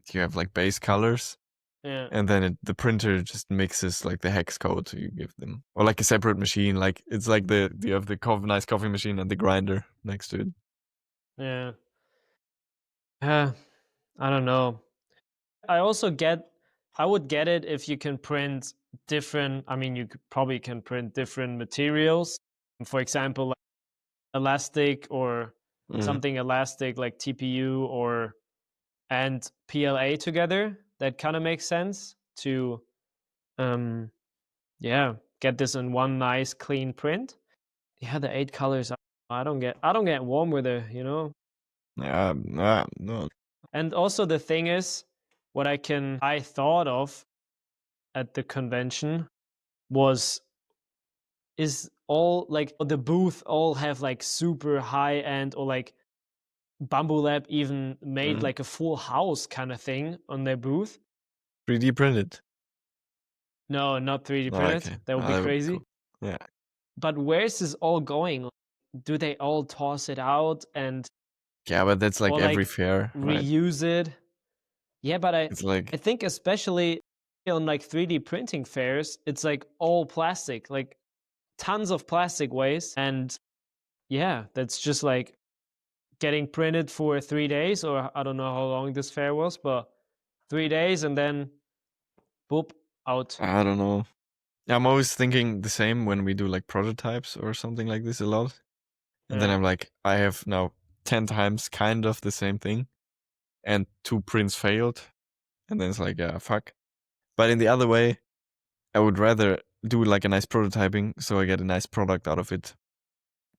[SPEAKER 1] If you have like base colors,
[SPEAKER 2] Yeah.
[SPEAKER 1] and then the printer just mixes like the hex code you give them, or like a separate machine. Like it's like you have the nice coffee machine and the grinder next to it.
[SPEAKER 2] Yeah. Yeah. I don't know. I also I would get it if you can print different, I mean, probably can print different materials. For example, like elastic or
[SPEAKER 1] Mm.
[SPEAKER 2] something elastic like TPU or and PLA together. That kind of makes sense to, um, yeah, get this in one nice clean print. Yeah, the 8 colors. I don't get warm with it, you know.
[SPEAKER 1] Yeah, no.
[SPEAKER 2] And also the thing is, what I thought of at the convention was is all like the booth all have like super high end, or like Bamboo Lab even made
[SPEAKER 1] Mm.
[SPEAKER 2] like a full house kind of thing on their booth.
[SPEAKER 1] 3D printed.
[SPEAKER 2] No, not 3D
[SPEAKER 1] Oh,
[SPEAKER 2] printed.
[SPEAKER 1] okay,
[SPEAKER 2] That would be
[SPEAKER 1] that would be cool.
[SPEAKER 2] crazy.
[SPEAKER 1] Yeah,
[SPEAKER 2] But where is this all going? Do they all toss it out and
[SPEAKER 1] yeah, but that's like
[SPEAKER 2] or
[SPEAKER 1] every
[SPEAKER 2] like
[SPEAKER 1] fair, right?
[SPEAKER 2] reuse it? Yeah, but
[SPEAKER 1] It's like
[SPEAKER 2] I think especially on like 3D printing fairs, it's like all plastic, like tons of plastic waste. And yeah, that's just like getting printed for 3 days, or I don't know how long this fair was, but 3 days and then boop, out.
[SPEAKER 1] I don't know. I'm always thinking the same when we do like prototypes or something like this a lot. And then
[SPEAKER 2] Yeah,
[SPEAKER 1] I'm like, I have now 10 times kind of the same thing, and 2 prints failed. And then it's like, yeah, fuck. But in the other way, I would rather do like a nice prototyping so I get a nice product out of it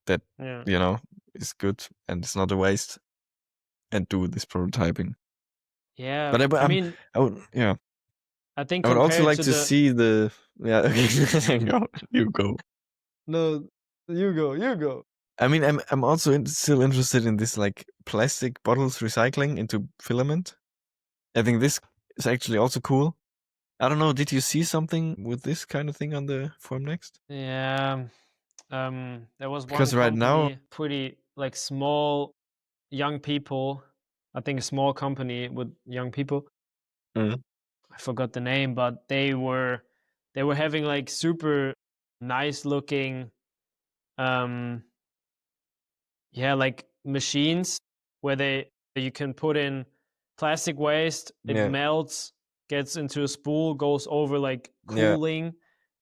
[SPEAKER 1] that,
[SPEAKER 2] yeah,
[SPEAKER 1] you know, is good and it's not a waste, and do this prototyping.
[SPEAKER 2] yeah.
[SPEAKER 1] But
[SPEAKER 2] I mean,
[SPEAKER 1] yeah.
[SPEAKER 2] I think
[SPEAKER 1] I would also
[SPEAKER 2] compared
[SPEAKER 1] like
[SPEAKER 2] to
[SPEAKER 1] to
[SPEAKER 2] the
[SPEAKER 1] see the, yeah, okay, you go.
[SPEAKER 2] no, you go, you go.
[SPEAKER 1] I mean, I'm also still interested in this like plastic bottles recycling into filament. I think this is actually also cool. I don't know. Did you see something with this kind of thing on the Formnext?
[SPEAKER 2] Yeah, there was one
[SPEAKER 1] Because right now,
[SPEAKER 2] company, pretty like small young people. I think a small company with young people.
[SPEAKER 1] mm,
[SPEAKER 2] I forgot the name, but they were having like super nice looking um yeah, like machines where you can put in plastic waste, it
[SPEAKER 1] yeah,
[SPEAKER 2] melts, gets into a spool, goes over like
[SPEAKER 1] yeah,
[SPEAKER 2] cooling,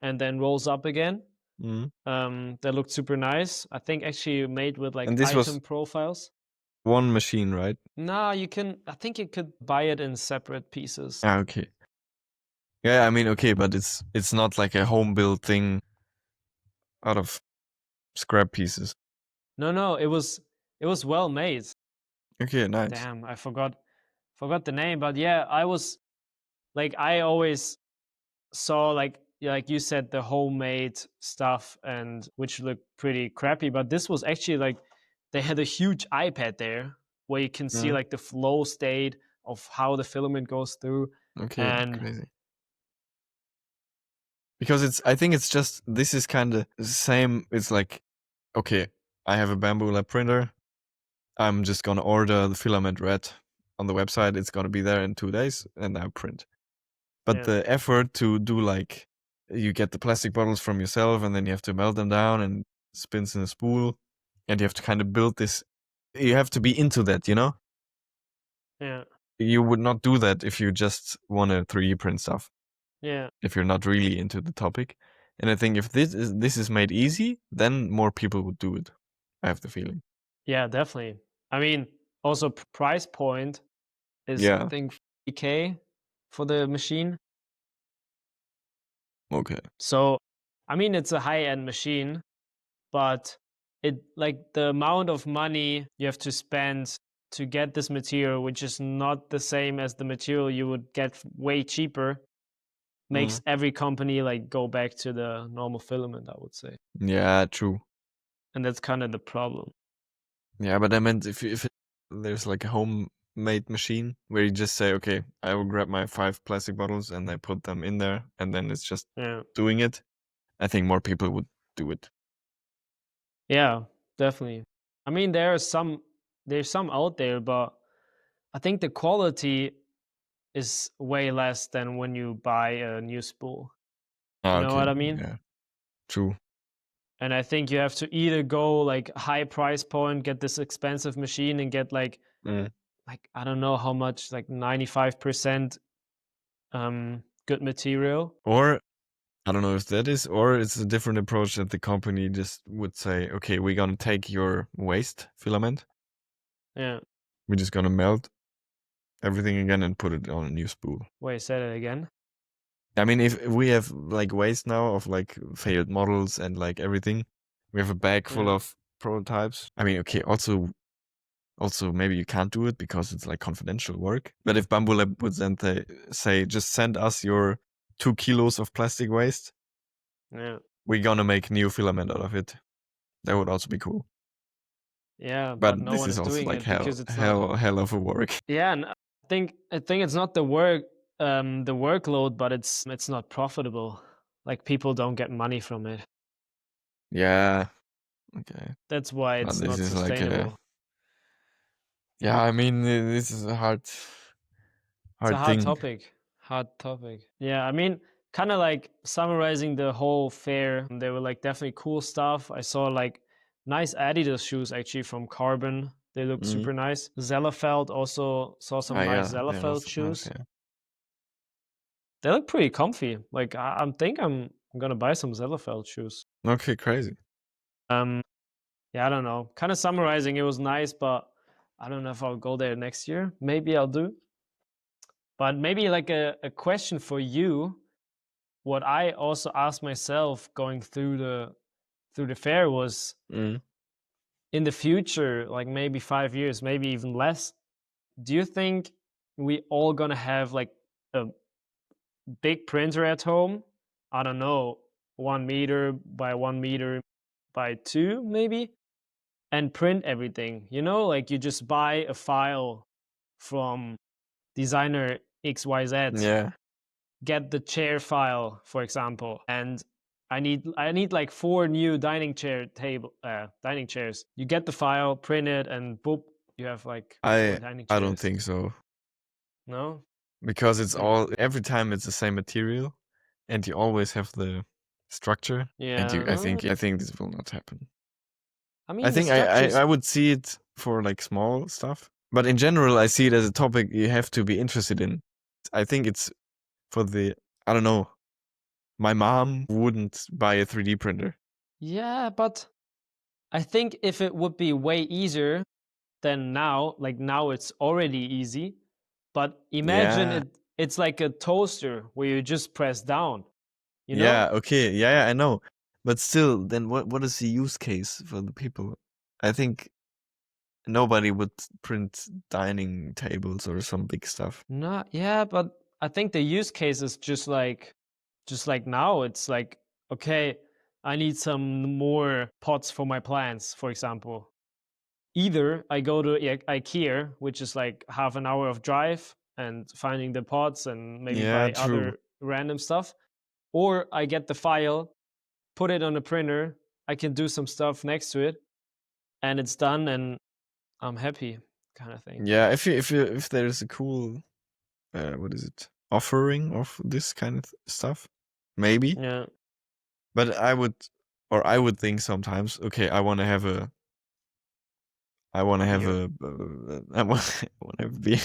[SPEAKER 2] and then rolls up again.
[SPEAKER 1] mm.
[SPEAKER 2] That looked super nice. I think actually made with like
[SPEAKER 1] And this was
[SPEAKER 2] item profiles.
[SPEAKER 1] one machine, right?
[SPEAKER 2] No, you can. I think you could buy it in separate pieces.
[SPEAKER 1] Ah, okay. Yeah, I mean, okay, but it's not like a home built thing out of scrap pieces?
[SPEAKER 2] No, it was well made.
[SPEAKER 1] Okay, nice.
[SPEAKER 2] Damn, I forgot the name, but yeah, I was like, I always saw like you said, the homemade stuff, and which looked pretty crappy, but this was actually like, they had a huge iPad there where you can see
[SPEAKER 1] Mm.
[SPEAKER 2] like the flow state of how the filament goes through.
[SPEAKER 1] Okay,
[SPEAKER 2] And
[SPEAKER 1] crazy. Because I think it's just, this is kind of the same. It's like, okay, I have a Bamboo Lab printer. I'm just gonna order the filament red on the website. It's gonna be there in 2 days, and I print. But
[SPEAKER 2] yeah,
[SPEAKER 1] the effort to do, like, you get the plastic bottles from yourself, and then you have to melt them down and spins in a spool, and you have to kind of build this. You have to be into that, you know.
[SPEAKER 2] yeah,
[SPEAKER 1] You would not do that if you just want to 3D print stuff.
[SPEAKER 2] yeah,
[SPEAKER 1] If you're not really into the topic. And I think if this is made easy, then more people would do it. I have the feeling.
[SPEAKER 2] yeah, definitely. I mean, also price point is, I
[SPEAKER 1] Yeah.
[SPEAKER 2] think, 50K for the machine.
[SPEAKER 1] Okay.
[SPEAKER 2] So I mean, it's a high end machine, but it, like, the amount of money you have to spend to get this material, which is not the same as the material you would get way cheaper,
[SPEAKER 1] Mm.
[SPEAKER 2] makes every company like go back to the normal filament, I would say.
[SPEAKER 1] Yeah, true.
[SPEAKER 2] And that's kind of the problem.
[SPEAKER 1] Yeah, but I meant if there's like a homemade machine where you just say, okay, I will grab my 5 plastic bottles and I put them in there, and then it's just
[SPEAKER 2] Yeah.
[SPEAKER 1] doing it. I think more people would do it.
[SPEAKER 2] Yeah, definitely. I mean, there's some out there, but I think the quality is way less than when you buy a new spool. You
[SPEAKER 1] Ah,
[SPEAKER 2] know
[SPEAKER 1] okay.
[SPEAKER 2] what I mean?
[SPEAKER 1] Yeah, true.
[SPEAKER 2] And I think you have to either go like high price point, get this expensive machine, and get
[SPEAKER 1] Mm.
[SPEAKER 2] like I don't know how much, like 95% good material.
[SPEAKER 1] Or I don't know if that is, or it's a different approach that the company just would say, okay, we're gonna take your waste filament,
[SPEAKER 2] Yeah.
[SPEAKER 1] we're just gonna melt everything again and put it on a new spool.
[SPEAKER 2] Wait, say that again.
[SPEAKER 1] I mean, if we have like waste now of like failed models and like everything, we have a bag full
[SPEAKER 2] Yeah.
[SPEAKER 1] of prototypes. I mean, okay, also maybe you can't do it because it's like confidential work. But if Bamboo Lab would then say, just send us your 2 kilos of plastic waste,
[SPEAKER 2] Yeah.
[SPEAKER 1] we're gonna make new filament out of it. That would also be cool.
[SPEAKER 2] Yeah, but
[SPEAKER 1] But
[SPEAKER 2] no
[SPEAKER 1] this
[SPEAKER 2] one
[SPEAKER 1] is
[SPEAKER 2] is
[SPEAKER 1] also
[SPEAKER 2] doing
[SPEAKER 1] like
[SPEAKER 2] it because it's not.
[SPEAKER 1] hell of a work.
[SPEAKER 2] Yeah, and I think it's not the work, the workload, but it's not profitable. Like, people don't get money from it.
[SPEAKER 1] Yeah. Okay.
[SPEAKER 2] That's why
[SPEAKER 1] But
[SPEAKER 2] it's
[SPEAKER 1] this
[SPEAKER 2] not
[SPEAKER 1] is like a,
[SPEAKER 2] sustainable.
[SPEAKER 1] yeah, I mean, this is a
[SPEAKER 2] It's a
[SPEAKER 1] hard
[SPEAKER 2] hard
[SPEAKER 1] thing.
[SPEAKER 2] topic. Hard topic. Yeah, I mean, kind of like summarizing the whole fair, there were like definitely cool stuff. I saw like nice Adidas shoes actually from Carbon. They look
[SPEAKER 1] Mhm.
[SPEAKER 2] super nice. Zellerfeld, also saw some
[SPEAKER 1] Ah,
[SPEAKER 2] nice
[SPEAKER 1] yeah, they're
[SPEAKER 2] Zellerfeld
[SPEAKER 1] also nice,
[SPEAKER 2] shoes.
[SPEAKER 1] yeah.
[SPEAKER 2] They look pretty comfy. Like, I think I'm gonna buy some Zellerfeld shoes.
[SPEAKER 1] Okay, crazy.
[SPEAKER 2] Um, yeah, I don't know. Kind of summarizing, it was nice, but I don't know if I'll go there next year. Maybe I'll do. But maybe like a question for you. What I also asked myself going through the fair was,
[SPEAKER 1] Mhm.
[SPEAKER 2] in the future, like maybe 5 years, maybe even less, do you think we all gonna have like a big printer at home? I don't know, 1 meter by 1 meter by two, maybe, and print everything. You know, like you just buy a file from designer XYZ,
[SPEAKER 1] Yeah.
[SPEAKER 2] get the chair file, for example, and I need like four new dining chairs. You get the file, print it, and boop, you have like four
[SPEAKER 1] I
[SPEAKER 2] dining
[SPEAKER 1] I don't
[SPEAKER 2] chairs.
[SPEAKER 1] think so.
[SPEAKER 2] No?
[SPEAKER 1] Because it's all every time it's the same material and you always have the structure, and you
[SPEAKER 2] Yeah.
[SPEAKER 1] I think this will not happen.
[SPEAKER 2] I
[SPEAKER 1] I
[SPEAKER 2] mean, the
[SPEAKER 1] think
[SPEAKER 2] structures.
[SPEAKER 1] I would see it for like small stuff. But in general I see it as a topic you have to be interested in. I think it's for the, I don't know, my mom wouldn't buy a 3D printer.
[SPEAKER 2] Yeah, but I think if it would be way easier than now, like now it's already easy, but imagine
[SPEAKER 1] Yeah.
[SPEAKER 2] it's like a toaster where you just press down, you
[SPEAKER 1] Yeah,
[SPEAKER 2] know?
[SPEAKER 1] okay. Yeah, I know. But still, then what is the use case for the people? I think nobody would print dining tables or some big stuff.
[SPEAKER 2] Yeah, but I think the use case is just like now. It's like, okay, I need some more pots for my plants, for example. Either I go to IKEA, which is like half an hour of drive, and finding the pots and maybe
[SPEAKER 1] Yeah,
[SPEAKER 2] buy
[SPEAKER 1] true.
[SPEAKER 2] other random stuff, or I get the file, put it on a printer, I can do some stuff next to it, and it's done, and I'm happy, kind of thing.
[SPEAKER 1] Yeah, if there's a cool what is it, offering of this kind of stuff, maybe.
[SPEAKER 2] Yeah.
[SPEAKER 1] But I would think sometimes, okay, I want to have a I want to have
[SPEAKER 2] Beer.
[SPEAKER 1] a I want to be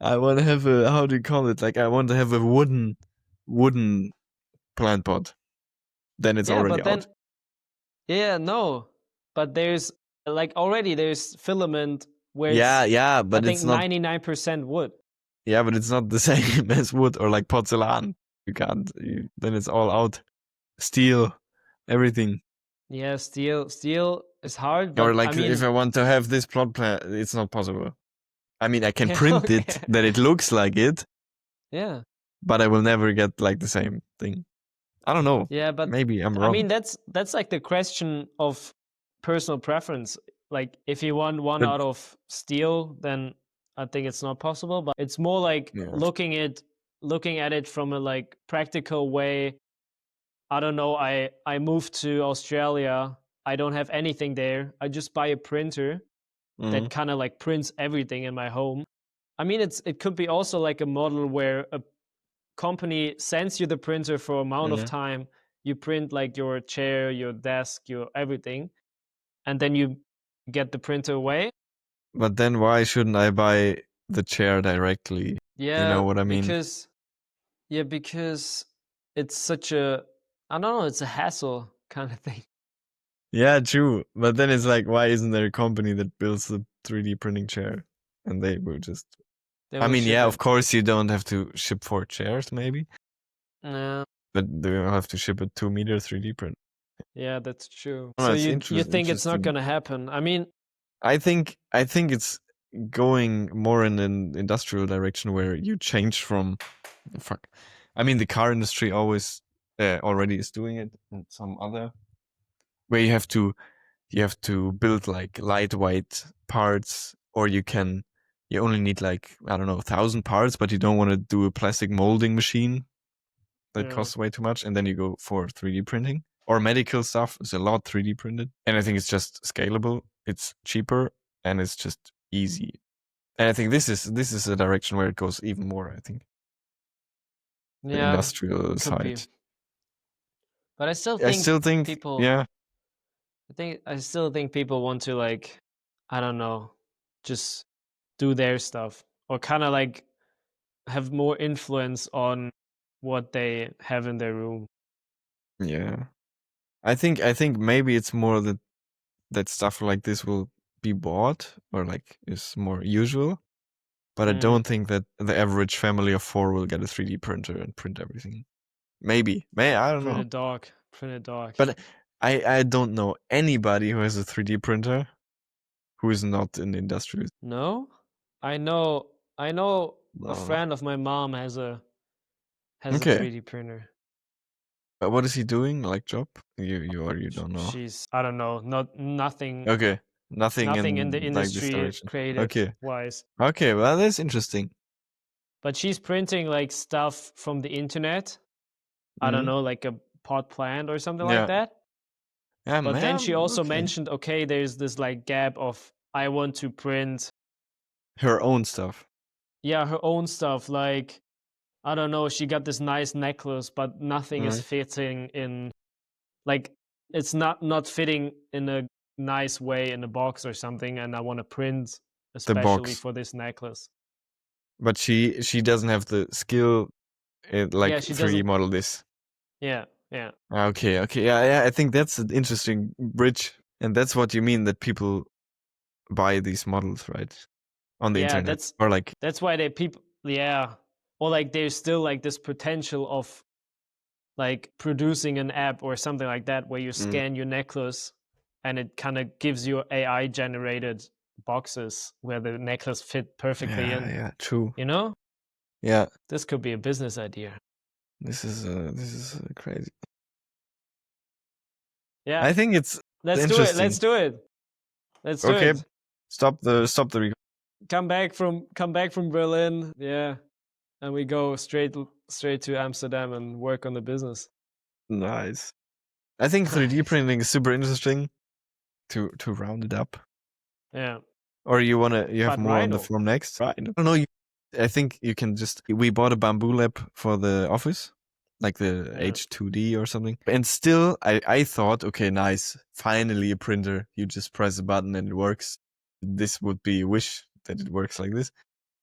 [SPEAKER 1] I want to have a, how do you call it? Like I want to have a wooden plant pot. Then it's
[SPEAKER 2] Yeah,
[SPEAKER 1] already
[SPEAKER 2] but then
[SPEAKER 1] out.
[SPEAKER 2] no, but there's like already there's filament where
[SPEAKER 1] Yeah,
[SPEAKER 2] it's,
[SPEAKER 1] yeah,
[SPEAKER 2] I
[SPEAKER 1] but
[SPEAKER 2] think,
[SPEAKER 1] it's not.
[SPEAKER 2] 99% wood.
[SPEAKER 1] Yeah, but it's not the same as wood or like porcelain. You can't. Then it's all out. Steel, everything.
[SPEAKER 2] Yeah, steel is hard,
[SPEAKER 1] Or
[SPEAKER 2] but I
[SPEAKER 1] like if
[SPEAKER 2] mean,
[SPEAKER 1] I want to have this plot plan, it's not possible. I mean, I can
[SPEAKER 2] yeah,
[SPEAKER 1] print it
[SPEAKER 2] okay.
[SPEAKER 1] that it looks like it,
[SPEAKER 2] Yeah.
[SPEAKER 1] but I will never get like the same thing. I don't know.
[SPEAKER 2] Yeah, but
[SPEAKER 1] Maybe I'm
[SPEAKER 2] I
[SPEAKER 1] wrong.
[SPEAKER 2] mean that's like the question of personal preference. Like if you want one
[SPEAKER 1] But
[SPEAKER 2] out of steel, then I think it's not possible, but it's more like
[SPEAKER 1] yeah.
[SPEAKER 2] looking at it from a like practical way. I don't know, I moved to Australia. I don't have anything there. I just buy a printer that
[SPEAKER 1] Mhm.
[SPEAKER 2] kind of like prints everything in my home. I mean, it could be also like a model where a company sends you the printer for amount of
[SPEAKER 1] Yeah.
[SPEAKER 2] time. You print like your chair, your desk, your everything, and then you get the printer away.
[SPEAKER 1] But then why shouldn't I buy the chair directly? You know
[SPEAKER 2] Yeah,
[SPEAKER 1] what I mean?
[SPEAKER 2] because it's such a, I don't know, it's a hassle kind of thing.
[SPEAKER 1] Yeah, true. But then it's like, why isn't there a company that builds the 3D printing chair? And they will just.
[SPEAKER 2] They
[SPEAKER 1] I
[SPEAKER 2] will
[SPEAKER 1] mean,
[SPEAKER 2] ship
[SPEAKER 1] yeah, of
[SPEAKER 2] it.
[SPEAKER 1] course you don't have to ship 4 chairs, maybe,
[SPEAKER 2] Yeah,
[SPEAKER 1] but they will have to ship a 2 meter 3D print.
[SPEAKER 2] yeah, that's true.
[SPEAKER 1] Oh,
[SPEAKER 2] So
[SPEAKER 1] that's
[SPEAKER 2] you think it's not
[SPEAKER 1] interesting.
[SPEAKER 2] gonna happen? I mean,
[SPEAKER 1] I think it's going more in an industrial direction where you change from fuck. I mean, the car industry always already is doing it, and some other where you have to build like lightweight parts, or you only need like I don't know 1,000 parts, but you don't want to do a plastic molding machine that
[SPEAKER 2] yeah,
[SPEAKER 1] costs way too much, and then you go for 3D printing. Or medical stuff is a lot 3D printed, and I think it's just scalable. It's cheaper and it's just easy. And I think this is a direction where it goes even more. I think the
[SPEAKER 2] yeah,
[SPEAKER 1] industrial
[SPEAKER 2] could be.
[SPEAKER 1] side.
[SPEAKER 2] But I still
[SPEAKER 1] I
[SPEAKER 2] think
[SPEAKER 1] still think,
[SPEAKER 2] people,
[SPEAKER 1] yeah,
[SPEAKER 2] I still think people want to like, I don't know, just do their stuff or kind of like have more influence on what they have in their room.
[SPEAKER 1] yeah. I think maybe it's more that stuff like this will be bought or like is more usual. But I
[SPEAKER 2] Mm,
[SPEAKER 1] don't think that the average family of 4 will get a 3D printer and print everything. Maybe, I don't know.
[SPEAKER 2] print a dog.
[SPEAKER 1] But I don't know anybody who has a 3D printer who is not in the industry.
[SPEAKER 2] No, I know a
[SPEAKER 1] No.
[SPEAKER 2] friend of my mom has a
[SPEAKER 1] Okay.
[SPEAKER 2] 3D printer.
[SPEAKER 1] But what is he doing? Like job? You don't know.
[SPEAKER 2] She's, I don't know, nothing
[SPEAKER 1] Okay. Nothing
[SPEAKER 2] nothing in the
[SPEAKER 1] in like this
[SPEAKER 2] industry
[SPEAKER 1] direction.
[SPEAKER 2] creative
[SPEAKER 1] Okay.
[SPEAKER 2] wise.
[SPEAKER 1] Okay, well that's interesting.
[SPEAKER 2] But she's printing like stuff from the internet. I don't
[SPEAKER 1] Mhm.
[SPEAKER 2] know, like a pot plant or something like
[SPEAKER 1] Yeah.
[SPEAKER 2] that.
[SPEAKER 1] Yeah,
[SPEAKER 2] But then she also
[SPEAKER 1] okay.
[SPEAKER 2] mentioned, okay, there's this like gap of I want to print,
[SPEAKER 1] Her own stuff.
[SPEAKER 2] yeah, her own stuff. Like, I don't know, she got this nice necklace, but nothing is
[SPEAKER 1] Mhm.
[SPEAKER 2] fitting in, like, it's not fitting in a nice way in a box or something, and I want to print
[SPEAKER 1] The
[SPEAKER 2] especially
[SPEAKER 1] box.
[SPEAKER 2] for this necklace.
[SPEAKER 1] But she doesn't have the skill
[SPEAKER 2] Yeah,
[SPEAKER 1] like
[SPEAKER 2] she
[SPEAKER 1] 3D
[SPEAKER 2] doesn't.
[SPEAKER 1] model this.
[SPEAKER 2] Yeah, yeah,
[SPEAKER 1] Okay, okay. Yeah, I think that's an interesting bridge. And that's what you mean that people buy these models, right? On the
[SPEAKER 2] yeah.
[SPEAKER 1] internet. Or like,
[SPEAKER 2] That's why they people. Yeah, or like there's still like this potential of like producing an app or something like that where you scan your necklace and it kind of gives you AI generated boxes where the necklace fit perfectly in.
[SPEAKER 1] Yeah, true.
[SPEAKER 2] You know,
[SPEAKER 1] Yeah,
[SPEAKER 2] this could be a business idea.
[SPEAKER 1] this is crazy.
[SPEAKER 2] Yeah,
[SPEAKER 1] I think it's
[SPEAKER 2] let's do it.
[SPEAKER 1] interesting.
[SPEAKER 2] Let's do it. Let's do
[SPEAKER 1] Okay,
[SPEAKER 2] it.
[SPEAKER 1] stop the
[SPEAKER 2] Come back from Berlin. Yeah, and we go straight to Amsterdam and work on the business.
[SPEAKER 1] Nice. I think 3D printing is super interesting to round it up.
[SPEAKER 2] Yeah.
[SPEAKER 1] Or you have
[SPEAKER 2] But
[SPEAKER 1] more on the
[SPEAKER 2] Rhino.
[SPEAKER 1] Formnext? Right. I don't know. I think you can just. We bought a bamboo lab for the office, like the
[SPEAKER 2] Yeah.
[SPEAKER 1] H2D or something. And still, I thought, okay, nice, finally a printer. You just press a button and it works. This would be a wish that it works like this,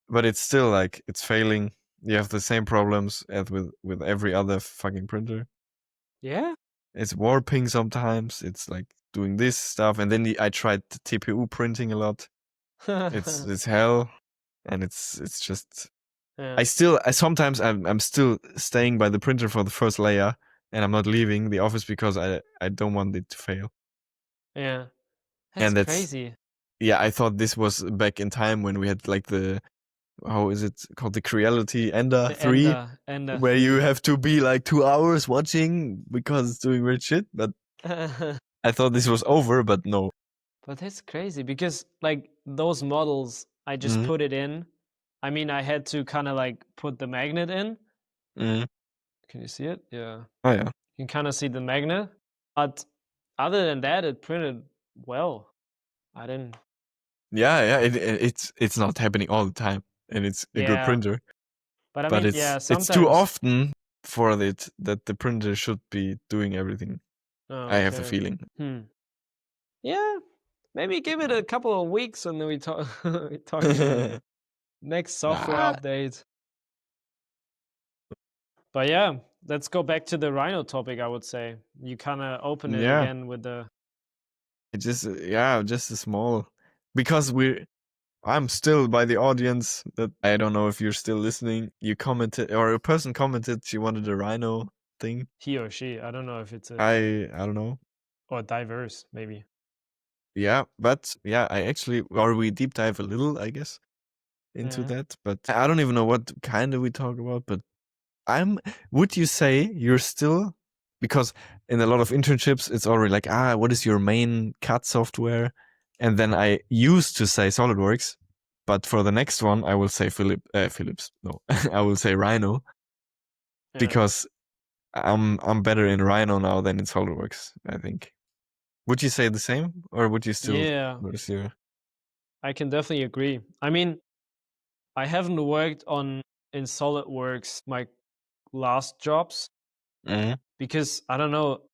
[SPEAKER 1] but it's still like it's failing. You have the same problems as with every other fucking printer.
[SPEAKER 2] Yeah.
[SPEAKER 1] It's warping sometimes. It's like doing this stuff, and then I tried TPU printing a lot. It's hell, and it's just.
[SPEAKER 2] Yeah.
[SPEAKER 1] I sometimes I'm still staying by the printer for the first layer, and I'm not leaving the office because I don't want it to fail.
[SPEAKER 2] Yeah. That's
[SPEAKER 1] And that's
[SPEAKER 2] crazy.
[SPEAKER 1] yeah. I thought this was back in time when we had like the how is it called, the Creality Ender
[SPEAKER 2] The
[SPEAKER 1] 3,
[SPEAKER 2] Ender
[SPEAKER 1] where you
[SPEAKER 2] 3.
[SPEAKER 1] have to be like 2 hours watching because it's doing weird shit. But I thought this was over, but no.
[SPEAKER 2] But that's crazy because like those models, I just
[SPEAKER 1] Mhm,
[SPEAKER 2] put it in. I mean, I had to kind of like put the magnet in.
[SPEAKER 1] mhm.
[SPEAKER 2] Can you see it? Yeah.
[SPEAKER 1] Oh yeah.
[SPEAKER 2] You can kind of see the magnet. But other than that, it printed well. I didn't.
[SPEAKER 1] Yeah. It's not happening all the time, and it's a good
[SPEAKER 2] Yeah.
[SPEAKER 1] printer.
[SPEAKER 2] But I
[SPEAKER 1] But
[SPEAKER 2] mean, yeah,
[SPEAKER 1] it's too
[SPEAKER 2] sometimes.
[SPEAKER 1] often for it that the printer should be doing everything.
[SPEAKER 2] Oh,
[SPEAKER 1] I have the
[SPEAKER 2] okay.
[SPEAKER 1] feeling.
[SPEAKER 2] Yeah. Maybe give it a couple of weeks and then we talk we talk again. Next software
[SPEAKER 1] Ah,
[SPEAKER 2] update. But yeah, let's go back to the Rhino topic, I would say. You kind of open it
[SPEAKER 1] yeah.
[SPEAKER 2] again with the.
[SPEAKER 1] It just just a small because I'm still by the audience that I don't know if you're still listening. You commented or a person commented she wanted a Rhino thing.
[SPEAKER 2] He or she. I don't know if it's a.
[SPEAKER 1] I don't know.
[SPEAKER 2] Or diverse, maybe.
[SPEAKER 1] Yeah, but yeah, I actually or we deep dive a little, I guess, into
[SPEAKER 2] Yeah.
[SPEAKER 1] that. But I don't even know what kind of we talk about. But would you say you're still, because in a lot of internships, it's already like, what is your main CAD software? And then I used to say SolidWorks, but for the next one, I will say Philips. No, I will say Rhino
[SPEAKER 2] Yeah.
[SPEAKER 1] because I'm better in Rhino now than in SolidWorks, I think. Would you say the same, or would you still
[SPEAKER 2] Yeah.
[SPEAKER 1] notice your?
[SPEAKER 2] I can definitely agree. I mean, I haven't worked on in SolidWorks my last jobs
[SPEAKER 1] Mhm.
[SPEAKER 2] because I don't know,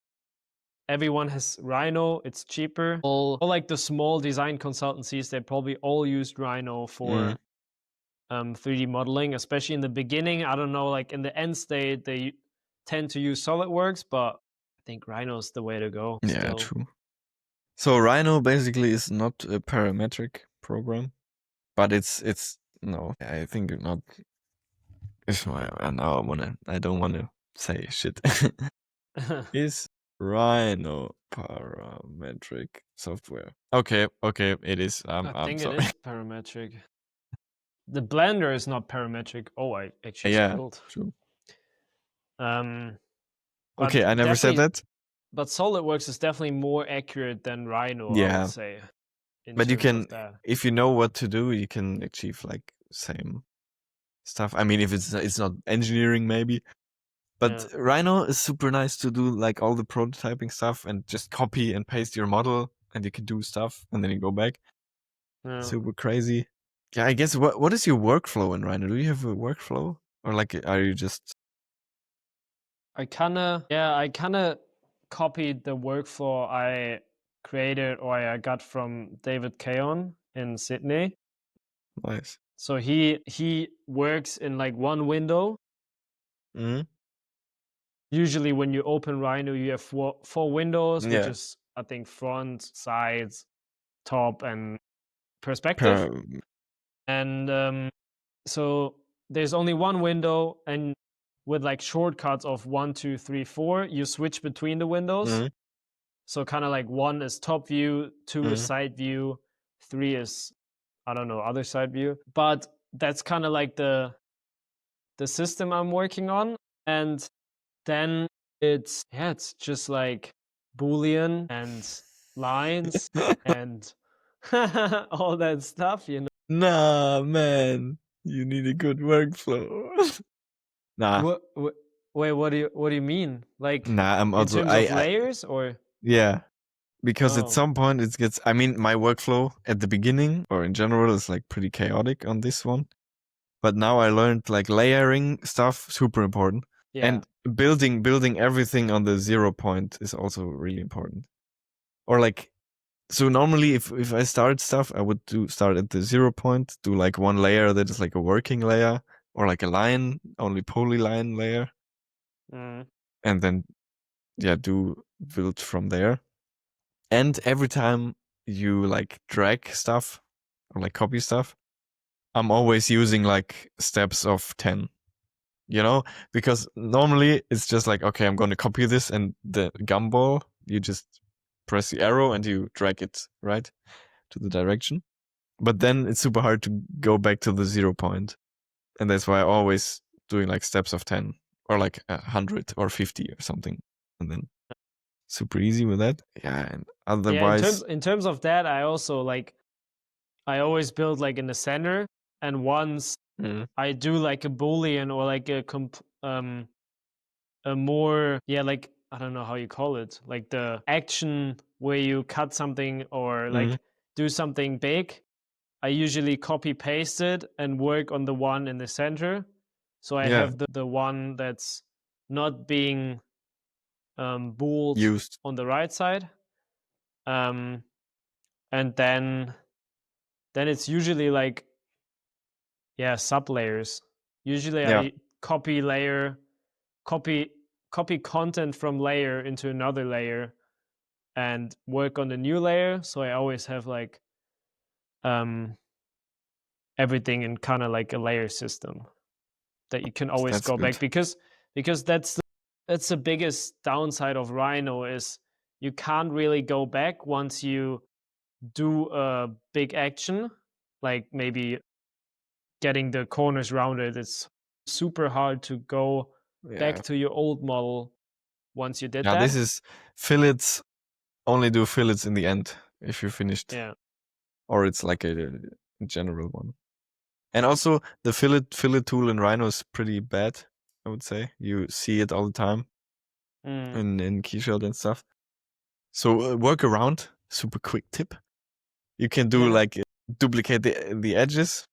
[SPEAKER 2] everyone has Rhino, it's cheaper. All like the small design consultancies, they probably all used Rhino
[SPEAKER 1] Mhm.
[SPEAKER 2] for 3D modeling, especially in the beginning. I don't know, like in the end state, they tend to use SolidWorks, but I think Rhino's the way to go
[SPEAKER 1] Yeah,
[SPEAKER 2] still.
[SPEAKER 1] true. So Rhino basically is not a parametric program, but it's no, I think not. It's why I don't wanna say shit. Is Rhino parametric software? Okay, it is.
[SPEAKER 2] I
[SPEAKER 1] I'm
[SPEAKER 2] think it
[SPEAKER 1] sorry.
[SPEAKER 2] is parametric. The Blender is not parametric. Oh, I actually
[SPEAKER 1] Yeah,
[SPEAKER 2] spilled.
[SPEAKER 1] true.
[SPEAKER 2] Um,
[SPEAKER 1] Okay,
[SPEAKER 2] but
[SPEAKER 1] I never said
[SPEAKER 2] definitely,
[SPEAKER 1] that.
[SPEAKER 2] but SolidWorks is definitely more accurate than Rhino, I would
[SPEAKER 1] Yeah,
[SPEAKER 2] say, in
[SPEAKER 1] but you
[SPEAKER 2] terms of
[SPEAKER 1] can,
[SPEAKER 2] that.
[SPEAKER 1] if you know what to do, you can achieve like same stuff. I mean, if it's not engineering, maybe. But
[SPEAKER 2] Yeah,
[SPEAKER 1] Rhino is super nice to do like all the prototyping stuff and just copy and paste your model and you can do stuff and then you go back.
[SPEAKER 2] yeah.
[SPEAKER 1] Super crazy. Yeah, I guess what is your workflow in Rhino? Do you have a workflow? Or like are you just
[SPEAKER 2] I kind of copied the workflow I created or I got from David Kaon in Sydney.
[SPEAKER 1] nice?
[SPEAKER 2] So he works in like one window.
[SPEAKER 1] Hmm.
[SPEAKER 2] Usually when you open Rhino, you have four windows, which
[SPEAKER 1] Yeah.
[SPEAKER 2] is I think front, sides, top, and perspective.
[SPEAKER 1] Per
[SPEAKER 2] And so there's only one window, and with like shortcuts of 1, 2, 3, 4, you switch between the windows.
[SPEAKER 1] Mhm.
[SPEAKER 2] So kind of like 1 is top view, 2 is
[SPEAKER 1] Mhm.
[SPEAKER 2] side view, 3 is, I don't know, other side view. But that's kind of like the system I'm working on. And then it's just like Boolean and lines and all that stuff, you know.
[SPEAKER 1] Nah, man, you need a good workflow. Nah,
[SPEAKER 2] What, wait, what do you mean? Like
[SPEAKER 1] nah, I'm
[SPEAKER 2] in
[SPEAKER 1] also
[SPEAKER 2] terms of layers or?
[SPEAKER 1] yeah, because at
[SPEAKER 2] Oh,
[SPEAKER 1] some point it gets. I mean, my workflow at the beginning or in general is like pretty chaotic on this one. But now I learned like layering stuff super important,
[SPEAKER 2] yeah.
[SPEAKER 1] and building everything on the 0 point is also really important. Or like, so normally if I start stuff, I would start at the 0 point, do like one layer that is like a working layer or like a line, only polyline layer,
[SPEAKER 2] Mm.
[SPEAKER 1] and then do build from there. And every time you like drag stuff or like copy stuff, I'm always using like steps of 10, you know, because normally it's just like, okay, I'm going to copy this, and the gumball, you just press the arrow and you drag it right to the direction. But then it's super hard to go back to the 0 point. And that's why I always doing like steps of 10 or like 100 or 50 or something. And then super easy with that. Yeah. And
[SPEAKER 2] Yeah,
[SPEAKER 1] otherwise,
[SPEAKER 2] in terms of that, I also like, I always build like in the center, and once
[SPEAKER 1] mm,
[SPEAKER 2] I do like a Boolean or like a more, like, I don't know how you call it, like the action where you cut something or like do something big, I usually copy paste it and work on the one in the center. So I
[SPEAKER 1] yeah,
[SPEAKER 2] have the one that's not being booled
[SPEAKER 1] used.
[SPEAKER 2] on the right side. And then it's usually like, sub layers. Usually
[SPEAKER 1] Yeah.
[SPEAKER 2] I copy content from layer into another layer and work on the new layer. So I always have like everything in kind of like a layer system that you can always
[SPEAKER 1] That's
[SPEAKER 2] go
[SPEAKER 1] good.
[SPEAKER 2] back, because that's the biggest downside of Rhino is you can't really go back once you do a big action, like maybe getting the corners rounded. It's super hard to go
[SPEAKER 1] Yeah.
[SPEAKER 2] back to your old model once you did
[SPEAKER 1] Yeah. This
[SPEAKER 2] that.
[SPEAKER 1] is fillets. Only do fillets in the end if you're finished.
[SPEAKER 2] Yeah.
[SPEAKER 1] Or it's like a general one. And also the fillet tool in Rhino is pretty bad, I would say. You see it all the time in Keyshot and stuff. So work around, super quick tip. You can do
[SPEAKER 2] Yeah.
[SPEAKER 1] like duplicate the edges,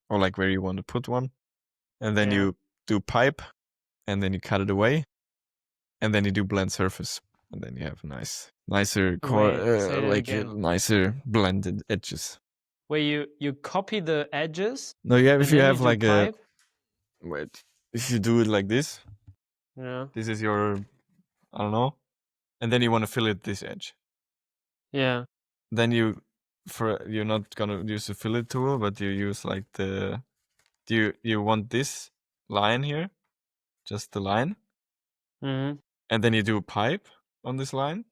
[SPEAKER 1] or like where you want to put one, and then
[SPEAKER 2] Yeah.
[SPEAKER 1] you do pipe, and then you cut it away, and then you do blend surface, and then you have nicer core,
[SPEAKER 2] Wait, say that
[SPEAKER 1] like
[SPEAKER 2] again.
[SPEAKER 1] nicer blended edges.
[SPEAKER 2] Where you copy the edges
[SPEAKER 1] No, yeah, if
[SPEAKER 2] and
[SPEAKER 1] you
[SPEAKER 2] then you
[SPEAKER 1] have
[SPEAKER 2] do
[SPEAKER 1] like a
[SPEAKER 2] pipe.
[SPEAKER 1] wait, if you do it like this,
[SPEAKER 2] Yeah.
[SPEAKER 1] this is your, I don't know, and then you want to fillet this edge.
[SPEAKER 2] Yeah.
[SPEAKER 1] Then you're not gonna use a fillet tool, but you use like you want this line here, just the line,
[SPEAKER 2] Mm-hmm.
[SPEAKER 1] and then you do a pipe on this line,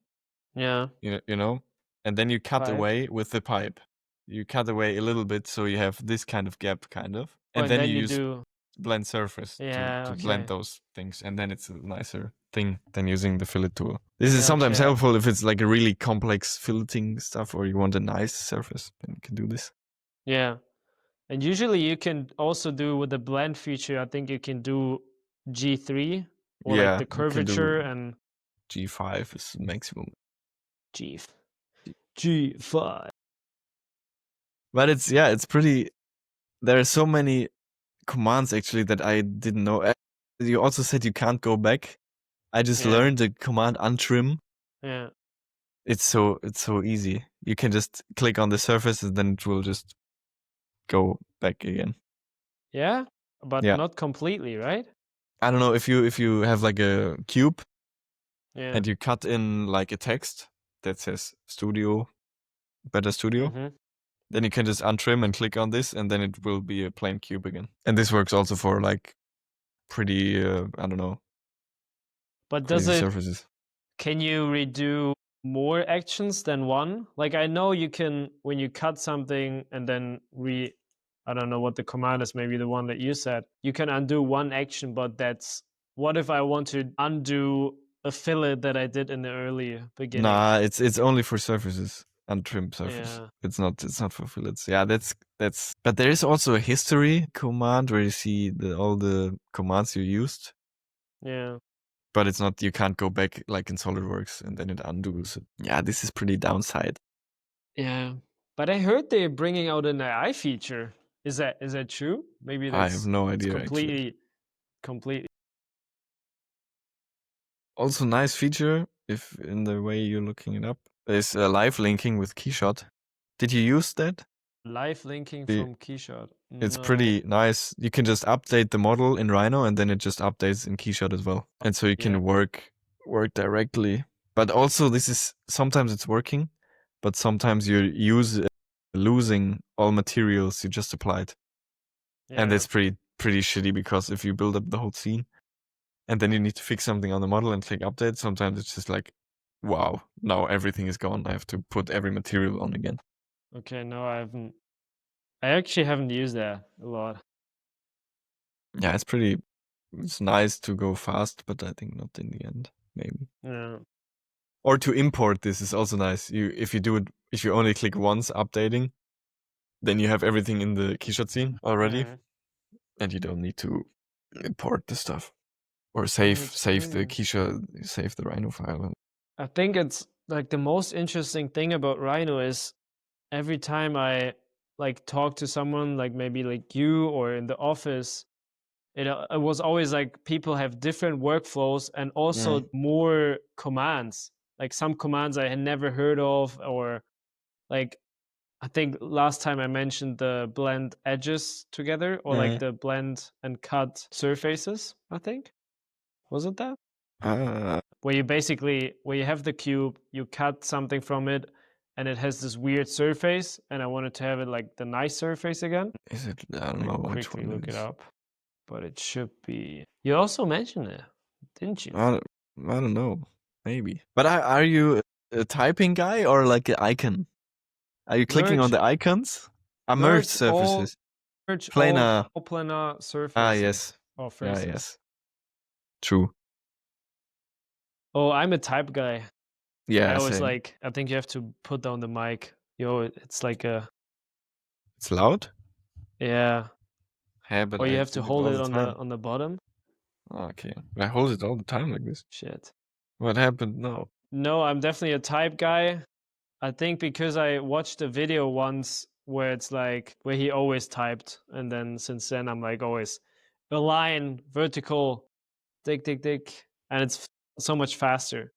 [SPEAKER 2] Yeah.
[SPEAKER 1] you know, and then you cut
[SPEAKER 2] Pipe.
[SPEAKER 1] away with the pipe. You cut away a little bit, so you have this kind of gap, kind of,
[SPEAKER 2] Oh,
[SPEAKER 1] and
[SPEAKER 2] and
[SPEAKER 1] then you
[SPEAKER 2] then you
[SPEAKER 1] use
[SPEAKER 2] do.
[SPEAKER 1] blend surface
[SPEAKER 2] Yeah.
[SPEAKER 1] to blend
[SPEAKER 2] Okay.
[SPEAKER 1] those things, and then it's a nicer thing than using the fillet tool. This is sometimes
[SPEAKER 2] Gotcha.
[SPEAKER 1] helpful if it's like a really complex filleting stuff, or you want a nice surface, then you can do this.
[SPEAKER 2] Yeah. And usually you can also do with the blend feature, I think you can do G3 or like
[SPEAKER 1] Yeah,
[SPEAKER 2] the
[SPEAKER 1] you can
[SPEAKER 2] curvature
[SPEAKER 1] do
[SPEAKER 2] and
[SPEAKER 1] G5 is maximum.
[SPEAKER 2] G G5.
[SPEAKER 1] But it's pretty. There are so many commands actually that I didn't know. You also said you can't go back. I just
[SPEAKER 2] Yeah.
[SPEAKER 1] learned the command untrim.
[SPEAKER 2] Yeah.
[SPEAKER 1] It's so easy. You can just click on the surface and then it will just go back again.
[SPEAKER 2] Yeah. But
[SPEAKER 1] Yeah.
[SPEAKER 2] not completely, right?
[SPEAKER 1] I don't know if you have like a cube
[SPEAKER 2] Yeah.
[SPEAKER 1] and you cut in like a text that says studio, better studio.
[SPEAKER 2] Mm-hmm.
[SPEAKER 1] Then you can just untrim and click on this, and then it will be a plain cube again. And this works also for like pretty, I don't know,
[SPEAKER 2] But does
[SPEAKER 1] crazy
[SPEAKER 2] it?
[SPEAKER 1] surfaces.
[SPEAKER 2] Can you redo more actions than one? Like I know you can when you cut something and then I don't know what the command is, maybe the one that you said. You can undo one action, but that's what if I want to undo a fillet that I did in the early beginning?
[SPEAKER 1] Nah, it's only for surfaces, untrimmed surface.
[SPEAKER 2] Yeah.
[SPEAKER 1] It's not for fillets. Yeah, that's. But there is also a history command where you see all the commands you used.
[SPEAKER 2] Yeah.
[SPEAKER 1] But it's not. You can't go back like in SolidWorks and then it undoes it. Yeah, this is pretty downside.
[SPEAKER 2] Yeah. But I heard they're bringing out an AI feature. Is that true? Maybe
[SPEAKER 1] I have no
[SPEAKER 2] it's
[SPEAKER 1] idea actually.
[SPEAKER 2] completely.
[SPEAKER 1] Also, nice feature if in the way you're looking it up is live linking with Keyshot. Did you use that?
[SPEAKER 2] Live linking
[SPEAKER 1] The-
[SPEAKER 2] from Keyshot.
[SPEAKER 1] It's
[SPEAKER 2] No.
[SPEAKER 1] pretty nice. You can just update the model in Rhino and then it just updates in Keyshot as well. And so you
[SPEAKER 2] Yeah.
[SPEAKER 1] can work directly. But also this is sometimes it's working, but sometimes you're losing all materials you just applied. And
[SPEAKER 2] Yeah.
[SPEAKER 1] that's pretty shitty because if you build up the whole scene and then you need to fix something on the model and click update, sometimes it's just like, wow, now everything is gone. I have to put every material on again.
[SPEAKER 2] Okay, no, I haven't. I actually haven't used that a lot.
[SPEAKER 1] Yeah, it's nice to go fast, but I think not in the end, maybe.
[SPEAKER 2] Yeah.
[SPEAKER 1] Or to import this is also nice. If you only click once updating, then you have everything in the Keyshot scene already, and you don't need to import the stuff. Or save the Keyshot, save the Rhino file.
[SPEAKER 2] I think it's like the most interesting thing about Rhino is every time I like talk to someone like maybe like you or in the office, it was always like people have different workflows and also more commands. Like some commands I had never heard of, or like I think last time I mentioned the blend edges together, or like the blend and cut surfaces, I think. Was it that? Where you have the cube, you cut something from it, and it has this weird surface, and I wanted to have it like the nice surface again.
[SPEAKER 1] Is it? I don't
[SPEAKER 2] I
[SPEAKER 1] know which
[SPEAKER 2] quickly
[SPEAKER 1] one
[SPEAKER 2] look
[SPEAKER 1] it
[SPEAKER 2] it
[SPEAKER 1] is.
[SPEAKER 2] up, but it should be. You also mentioned it, didn't you?
[SPEAKER 1] I don't know. Maybe. But are you a typing guy or like an icon? Are you clicking on
[SPEAKER 2] Merge,
[SPEAKER 1] the icons? Merge
[SPEAKER 2] merge
[SPEAKER 1] surfaces.
[SPEAKER 2] merge
[SPEAKER 1] Planar.
[SPEAKER 2] all planar surfaces.
[SPEAKER 1] Ah, yes.
[SPEAKER 2] Or
[SPEAKER 1] Yeah,
[SPEAKER 2] faces.
[SPEAKER 1] yes. True.
[SPEAKER 2] Oh, I'm a type guy.
[SPEAKER 1] Yeah,
[SPEAKER 2] I always
[SPEAKER 1] same.
[SPEAKER 2] I think you have to put down the mic. Yo, it's like a.
[SPEAKER 1] It's loud?
[SPEAKER 2] Yeah.
[SPEAKER 1] Yeah, but
[SPEAKER 2] Or you
[SPEAKER 1] I
[SPEAKER 2] have to
[SPEAKER 1] do it
[SPEAKER 2] hold
[SPEAKER 1] all
[SPEAKER 2] it
[SPEAKER 1] the time.
[SPEAKER 2] on the bottom.
[SPEAKER 1] Okay. I hold it all the time like this.
[SPEAKER 2] Shit.
[SPEAKER 1] What happened now?
[SPEAKER 2] No, I'm definitely a type guy. I think because I watched a video once where it's like where he always typed, and then since then I'm like always align, vertical, dig, and it's so much faster.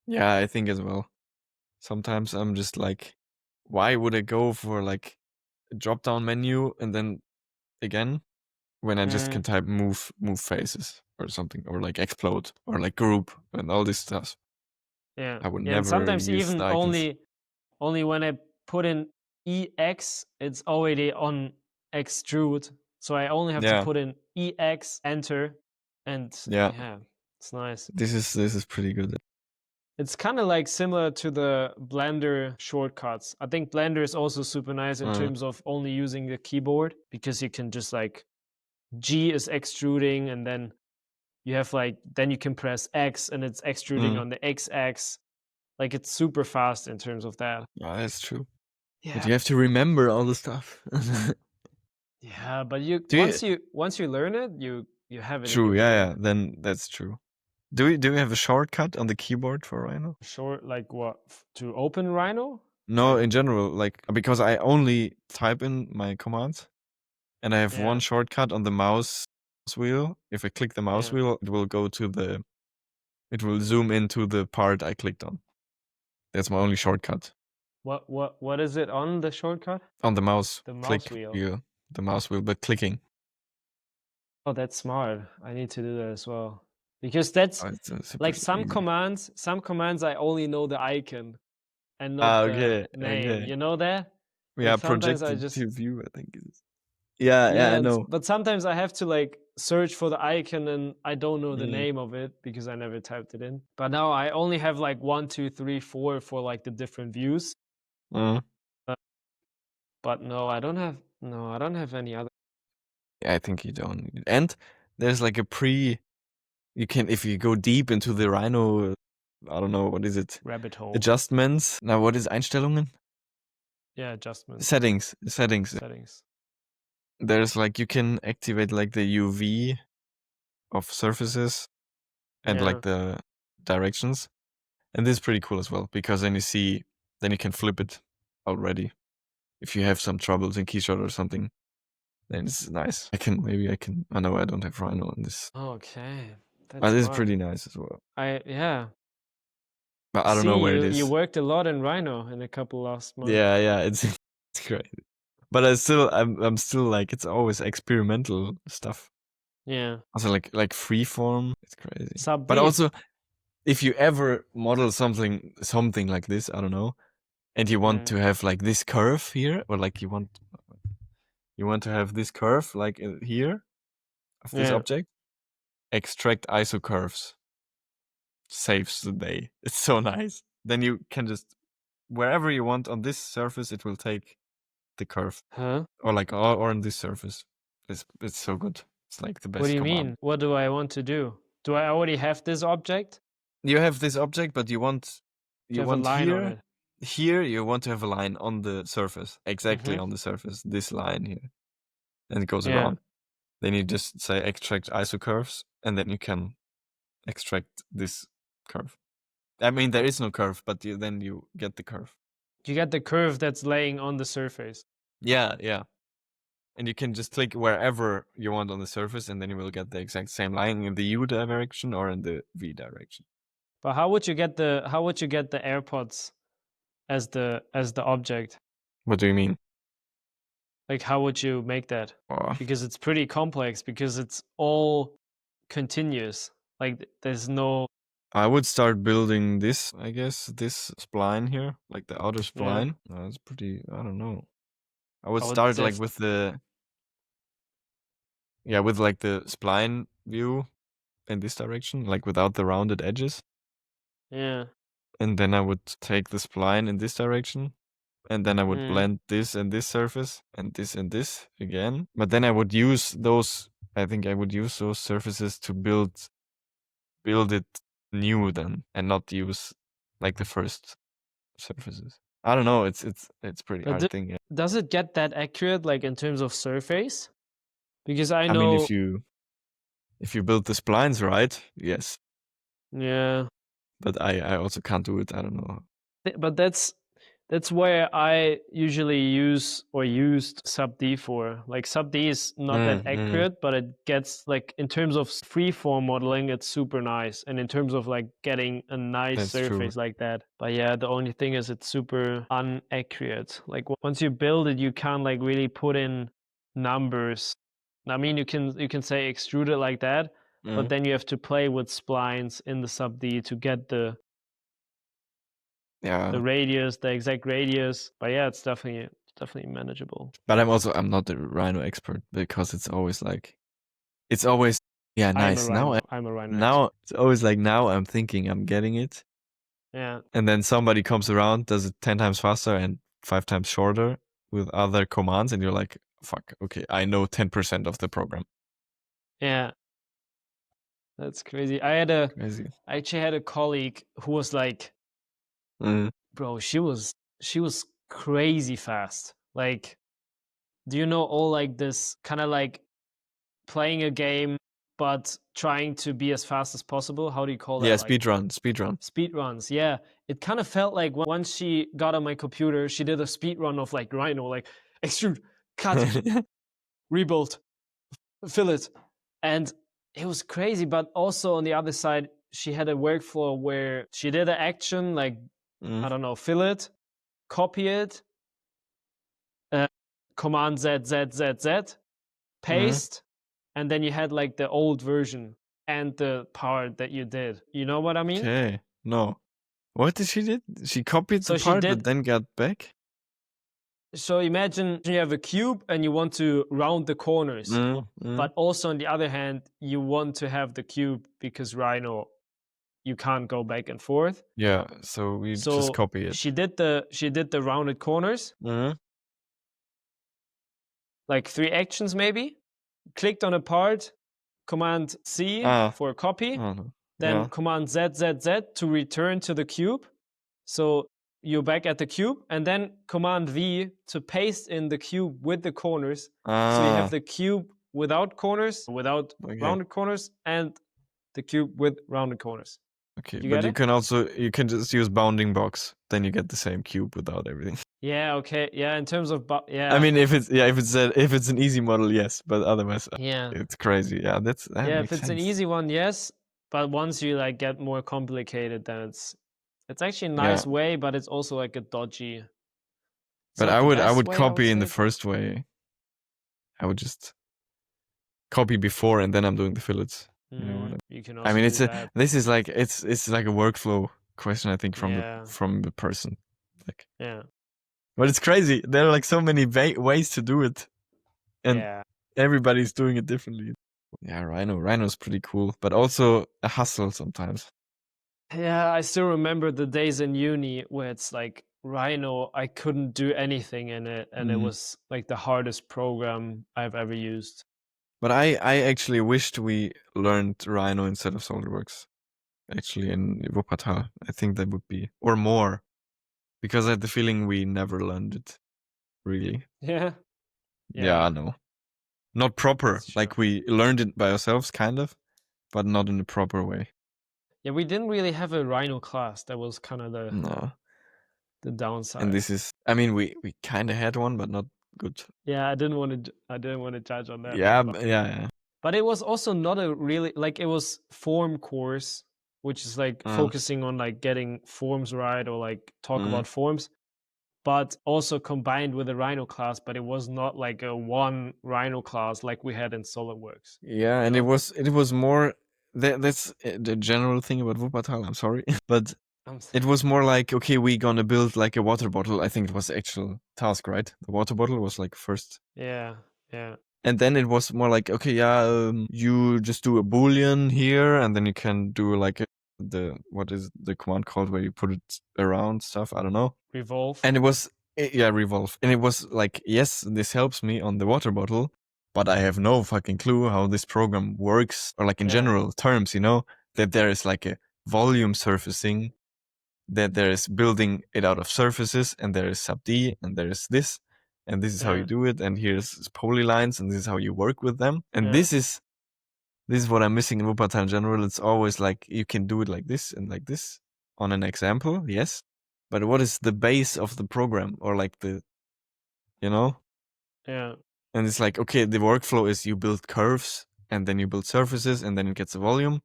[SPEAKER 1] Yeah, I think as well. Sometimes I'm just like, why would I go for like a drop down menu and then again when I just can type move faces or something, or like explode or like group and all this stuff.
[SPEAKER 2] Yeah.
[SPEAKER 1] I would
[SPEAKER 2] Yeah, and
[SPEAKER 1] never
[SPEAKER 2] sometimes
[SPEAKER 1] use the
[SPEAKER 2] even
[SPEAKER 1] icons.
[SPEAKER 2] only when I put in EX, it's already on extrude. So I only have to
[SPEAKER 1] Yeah,
[SPEAKER 2] put in EX, enter, and
[SPEAKER 1] yeah.
[SPEAKER 2] yeah, it's nice.
[SPEAKER 1] This is pretty good.
[SPEAKER 2] It's kind of like similar to the Blender shortcuts. I think Blender is also super nice in terms of only using the keyboard, because you can just like G is extruding, and then you have like then you can press X and it's extruding on the X axis. Like it's super fast in terms of that.
[SPEAKER 1] Yeah, that's true.
[SPEAKER 2] Yeah.
[SPEAKER 1] But you have to remember all the stuff.
[SPEAKER 2] Yeah, but you
[SPEAKER 1] Do
[SPEAKER 2] once you learn it, you have it in
[SPEAKER 1] True,
[SPEAKER 2] your
[SPEAKER 1] yeah,
[SPEAKER 2] brain.
[SPEAKER 1] then that's true. Do we have a shortcut on the keyboard for Rhino?
[SPEAKER 2] Short, like what, to open Rhino?
[SPEAKER 1] No, in general, like because I only type in my commands and I have one shortcut on the mouse wheel. If I click the mouse wheel, it will go to it will zoom into the part I clicked on. That's my only shortcut.
[SPEAKER 2] What is it on the shortcut?
[SPEAKER 1] On the mouse,
[SPEAKER 2] The mouse
[SPEAKER 1] click
[SPEAKER 2] wheel.
[SPEAKER 1] the mouse wheel, but clicking.
[SPEAKER 2] Oh, that's smart. I need to do that as well. Because that's
[SPEAKER 1] It's
[SPEAKER 2] like
[SPEAKER 1] super easy.
[SPEAKER 2] some commands I only know the icon and not the
[SPEAKER 1] Okay,
[SPEAKER 2] name.
[SPEAKER 1] okay.
[SPEAKER 2] You know that?
[SPEAKER 1] Yeah,
[SPEAKER 2] Like sometimes I
[SPEAKER 1] projected
[SPEAKER 2] just
[SPEAKER 1] to view, I think it is. Yeah, I know.
[SPEAKER 2] but sometimes I have to like search for the icon and I don't know the
[SPEAKER 1] Mm.
[SPEAKER 2] name of it because I never typed it in. But now I only have like 1, 2, 3, 4 for like the different views.
[SPEAKER 1] Mm.
[SPEAKER 2] But no, I don't have any other
[SPEAKER 1] I think you don't need it. And there's like a you can, if you go deep into the Rhino, I don't know, what is it?
[SPEAKER 2] rabbit hole.
[SPEAKER 1] Adjustments. Now, what is Einstellungen?
[SPEAKER 2] Yeah, adjustments.
[SPEAKER 1] Settings.
[SPEAKER 2] Settings.
[SPEAKER 1] There's like, you can activate like the UV of surfaces and
[SPEAKER 2] Yeah.
[SPEAKER 1] like the directions. And this is pretty cool as well, because then you can flip it already. If you have some troubles in Keyshot or something, then it's nice. I know I don't have Rhino on this.
[SPEAKER 2] Okay.
[SPEAKER 1] But
[SPEAKER 2] That's
[SPEAKER 1] this is
[SPEAKER 2] smart.
[SPEAKER 1] pretty nice as well.
[SPEAKER 2] Yeah.
[SPEAKER 1] But I don't know where it
[SPEAKER 2] You
[SPEAKER 1] is.
[SPEAKER 2] worked a lot in Rhino in a couple last months.
[SPEAKER 1] Yeah, it's crazy. But I'm still like, it's always experimental stuff.
[SPEAKER 2] Yeah.
[SPEAKER 1] Also like freeform, it's crazy.
[SPEAKER 2] Sub
[SPEAKER 1] But
[SPEAKER 2] D.
[SPEAKER 1] also, if you ever model something like this, I don't know, and you want to have like this curve here, or like you want to have this curve like here of this object, extract ISO curves. Saves the day. It's so nice. Then you can just, wherever you want on this surface, it will take the curve.
[SPEAKER 2] Huh?
[SPEAKER 1] Or like, or on this surface. It's so good. It's like the best
[SPEAKER 2] What do you
[SPEAKER 1] command.
[SPEAKER 2] mean? What do I want to do? Do I already have this object?
[SPEAKER 1] You have this object, but you want
[SPEAKER 2] have a line on it.
[SPEAKER 1] Here you want to have a line on the surface, exactly
[SPEAKER 2] Mhm.
[SPEAKER 1] on the surface, this line here, and it goes
[SPEAKER 2] Yeah.
[SPEAKER 1] around. Then you just say extract ISO curves, and then you can extract this curve. I mean, there is no curve, but then you get the curve.
[SPEAKER 2] You get the curve that's laying on the surface.
[SPEAKER 1] Yeah. And you can just click wherever you want on the surface, and then you will get the exact same line in the U direction or in the V direction.
[SPEAKER 2] But how would you get the AirPods as the object?
[SPEAKER 1] What do you mean?
[SPEAKER 2] Like, how would you make that?
[SPEAKER 1] Oh,
[SPEAKER 2] Because it's pretty complex because it's all continuous. Like there's no
[SPEAKER 1] I would start building this, I guess, this spline here, like the outer spline. It's pretty, I don't know. I would start like with with like the spline view in this direction, like without the rounded edges.
[SPEAKER 2] Yeah.
[SPEAKER 1] And then I would take the spline in this direction. And then I would
[SPEAKER 2] Mm.
[SPEAKER 1] blend this and this surface and this again. But then I would use those, I think I would use those surfaces to build it new then, and not use like the first surfaces. I don't know, it's pretty hard thing. Yeah.
[SPEAKER 2] Does it get that accurate, like in terms of surface? Because I
[SPEAKER 1] I mean,
[SPEAKER 2] know.
[SPEAKER 1] if you build the splines right, yes.
[SPEAKER 2] Yeah.
[SPEAKER 1] But I also can't do it. I don't know.
[SPEAKER 2] But that's where I usually used sub D for. Like sub D is not that accurate, but it gets like in terms of freeform modeling, it's super nice. And in terms of like getting a nice
[SPEAKER 1] That's
[SPEAKER 2] surface
[SPEAKER 1] true.
[SPEAKER 2] like that. But yeah, the only thing is it's super inaccurate. Like once you build it, you can't like really put in numbers. I mean, you can say extrude it like that, but then you have to play with splines in the sub D to get the radius, the exact radius. But yeah, it's definitely manageable.
[SPEAKER 1] But I'm not a Rhino expert, because it's always like, nice.
[SPEAKER 2] I'm a Rhino
[SPEAKER 1] Now it's always like, now I'm thinking I'm getting it.
[SPEAKER 2] Yeah.
[SPEAKER 1] And then somebody comes around, does it 10 times faster and 5 times shorter with other commands, and you're like, fuck, okay, I know 10% of the program.
[SPEAKER 2] Yeah. That's crazy. I actually had a colleague who was like, bro, she was crazy fast. Like, do you know all like this kind of like playing a game but trying to be as fast as possible? How do you call that?
[SPEAKER 1] Yeah,
[SPEAKER 2] Like,
[SPEAKER 1] speed run.
[SPEAKER 2] speed runs. Yeah. It kind of felt like once she got on my computer, she did a speed run of like Rhino, like extrude, cut, rebuild, fill it. And it was crazy. But also on the other side, she had a workflow where she did an action like, I don't know, fill it, copy it, command Z, Z, Z, Z, paste, and then you had like the old version and the part that you did. You know what I mean?
[SPEAKER 1] Okay, no. What did she did? She copied the part, but then got back?
[SPEAKER 2] So imagine you have a cube and you want to round the corners, but also on the other hand, you want to have the cube because Rhino, you can't go back and forth.
[SPEAKER 1] Yeah, so we just copy it.
[SPEAKER 2] She did the rounded corners, like 3 actions maybe. Clicked on a part, Command C for copy, then Command Z to return to the cube. So you're back at the cube, and then Command V to paste in the cube with the corners. So you have the cube without corners, without rounded corners, and the cube with rounded corners.
[SPEAKER 1] Okay, but you can also, you can just use bounding box, then you get the same cube without everything.
[SPEAKER 2] Yeah, okay. Yeah, in terms of
[SPEAKER 1] I mean, if it's an easy model, yes, but otherwise,
[SPEAKER 2] yeah,
[SPEAKER 1] it's crazy. Yeah, that
[SPEAKER 2] yeah,
[SPEAKER 1] makes
[SPEAKER 2] if it's
[SPEAKER 1] sense.
[SPEAKER 2] an easy one, yes, but once you like get more complicated, then it's actually a nice way, but it's also like a dodgy.
[SPEAKER 1] But I would copy in the first way. I would just copy before, and then I'm doing the fillets. You know what
[SPEAKER 2] you can also
[SPEAKER 1] I mean,
[SPEAKER 2] do
[SPEAKER 1] it's
[SPEAKER 2] that.
[SPEAKER 1] this is like it's like a workflow question, I think, from the person. Like, but it's crazy. There are like so many ways to do it, and everybody's doing it differently. Yeah, Rhino's pretty cool, but also a hustle sometimes.
[SPEAKER 2] Yeah, I still remember the days in uni where it's like Rhino, I couldn't do anything in it, and it was like the hardest program I've ever used.
[SPEAKER 1] But I actually wished we learned Rhino instead of SolidWorks. Actually, in Wuppertal, I think that would be, or more, because I had the feeling we never learned it, really.
[SPEAKER 2] Yeah.
[SPEAKER 1] Yeah, no, not proper. Like we learned it by ourselves, kind of, but not in a proper way.
[SPEAKER 2] Yeah, we didn't really have a Rhino class. That was kind of the downside.
[SPEAKER 1] And this is, I mean, we kind of had one, but not good.
[SPEAKER 2] Yeah, I didn't want to judge on that.
[SPEAKER 1] Yeah,
[SPEAKER 2] one,
[SPEAKER 1] yeah.
[SPEAKER 2] But it was also not a really like, it was form course, which is like focusing on like getting forms right, or like talk about forms, but also combined with a Rhino class. But it was not like a one Rhino class like we had in SolidWorks.
[SPEAKER 1] Yeah, and it was more. That's the general thing about Wuppertal. I'm sorry, but it was more like, okay, we gonna build like a water bottle. I think it was the actual task, right? The water bottle was like first.
[SPEAKER 2] Yeah.
[SPEAKER 1] And then it was more like, okay, you just do a boolean here, and then you can do like what is the command called where you put it around stuff? I don't know.
[SPEAKER 2] Revolve.
[SPEAKER 1] And it was revolve, and it was like, yes, this helps me on the water bottle, but I have no fucking clue how this program works, or like in general terms, you know, that there is like a volume surfacing, that there is building it out of surfaces, and there is sub D, and there is this, and this is how you do it, and here's polylines, and this is how you work with them. And this is what I'm missing in Wuppertal in general. It's always like, you can do it like this and like this on an example, yes, but what is the base of the program, or like the, you know?
[SPEAKER 2] Yeah.
[SPEAKER 1] And it's like, okay, the workflow is you build curves, and then you build surfaces, and then it gets a volume,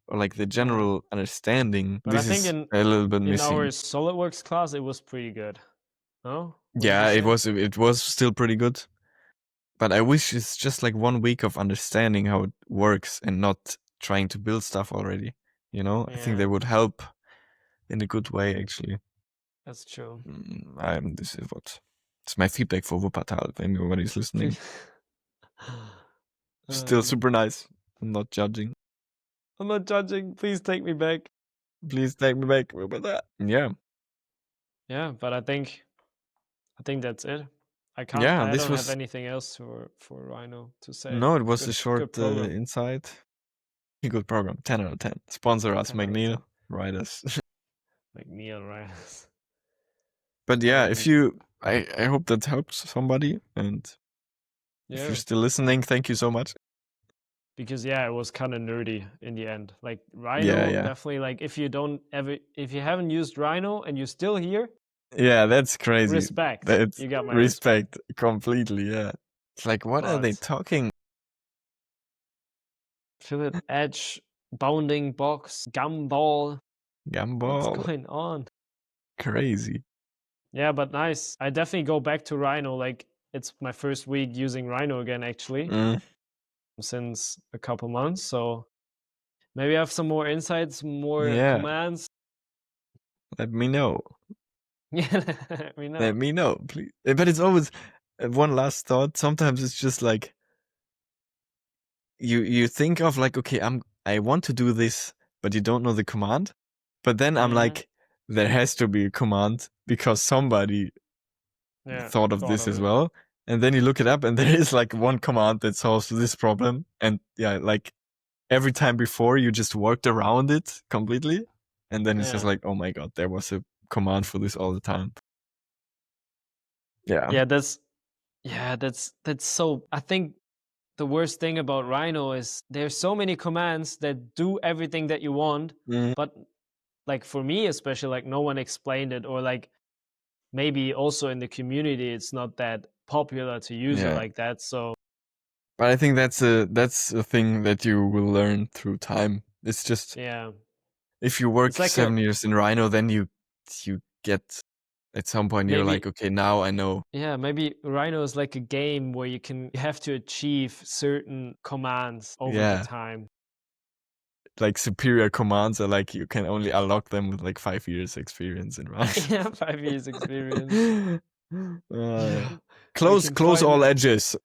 [SPEAKER 1] or like the general understanding.
[SPEAKER 2] But
[SPEAKER 1] this
[SPEAKER 2] I think
[SPEAKER 1] is a little bit missing.
[SPEAKER 2] In our SolidWorks class, it was pretty good. No?
[SPEAKER 1] Yeah, it was still pretty good. But I wish it's just like 1 week of understanding how it works, and not trying to build stuff already. You know, I think that would help in a good way, actually.
[SPEAKER 2] That's true.
[SPEAKER 1] This is it's my feedback for Wuppertal, if anybody's listening. Still super nice. I'm not judging.
[SPEAKER 2] Please take me back.
[SPEAKER 1] Please take me back. Yeah.
[SPEAKER 2] Yeah, but I think that's it. I can't.
[SPEAKER 1] Yeah,
[SPEAKER 2] I don't have anything else for Rhino to say.
[SPEAKER 1] No, it was a short insight. Good program. 10 out of 10. Sponsor us, McNeil. Write us.
[SPEAKER 2] McNeil, write us.
[SPEAKER 1] But yeah, if you, I hope that helps somebody, and if you're still listening, thank you so much. Because
[SPEAKER 2] it was kind of nerdy in the end. Like Rhino, definitely. Like if you haven't used Rhino and you're still here,
[SPEAKER 1] yeah, that's crazy.
[SPEAKER 2] Respect. You got my
[SPEAKER 1] respect completely. Yeah, it's like, what are they talking?
[SPEAKER 2] Fillet, edge, bounding box, gumball.
[SPEAKER 1] Gumball.
[SPEAKER 2] What's going on?
[SPEAKER 1] Crazy.
[SPEAKER 2] Yeah, but nice. I definitely go back to Rhino. Like, it's my first week using Rhino again, actually, since a couple months. So maybe I have some more insights, more commands.
[SPEAKER 1] Let me know.
[SPEAKER 2] Yeah, let me know.
[SPEAKER 1] Let me know, please. But it's always one last thought. Sometimes it's just like you think of like, okay, I want to do this, but you don't know the command. But then I'm
[SPEAKER 2] Mhm.
[SPEAKER 1] like, there has to be a command because somebody
[SPEAKER 2] Yeah,
[SPEAKER 1] thought of this as
[SPEAKER 2] it.
[SPEAKER 1] well. And then you look it up, and there is like one command that solves this problem. And yeah, like every time before, you just worked around it completely. And then it's just
[SPEAKER 2] Yeah.
[SPEAKER 1] like, oh my god, there was a command for this all the time. Yeah.
[SPEAKER 2] Yeah, that's so I think the worst thing about Rhino is there's so many commands that do everything that you want,
[SPEAKER 1] Mm,
[SPEAKER 2] but like for me especially, like no one explained it, or like maybe also in the community it's not that popular to use it
[SPEAKER 1] yeah.
[SPEAKER 2] like that. So
[SPEAKER 1] But I think that's a thing that you will learn through time. It's just
[SPEAKER 2] yeah,
[SPEAKER 1] if you work
[SPEAKER 2] it's like a
[SPEAKER 1] 7 years in Rhino, then you get at some point you're like,
[SPEAKER 2] maybe
[SPEAKER 1] okay, now I know.
[SPEAKER 2] yeah, maybe Rhino is like a game where you have to achieve certain commands over the
[SPEAKER 1] Yeah,
[SPEAKER 2] time.
[SPEAKER 1] like superior commands are like you can only unlock them with like 5 years experience in Rhino.
[SPEAKER 2] Yeah, 5 years experience.
[SPEAKER 1] Uh,
[SPEAKER 2] We
[SPEAKER 1] close
[SPEAKER 2] can
[SPEAKER 1] close
[SPEAKER 2] finally
[SPEAKER 1] all edges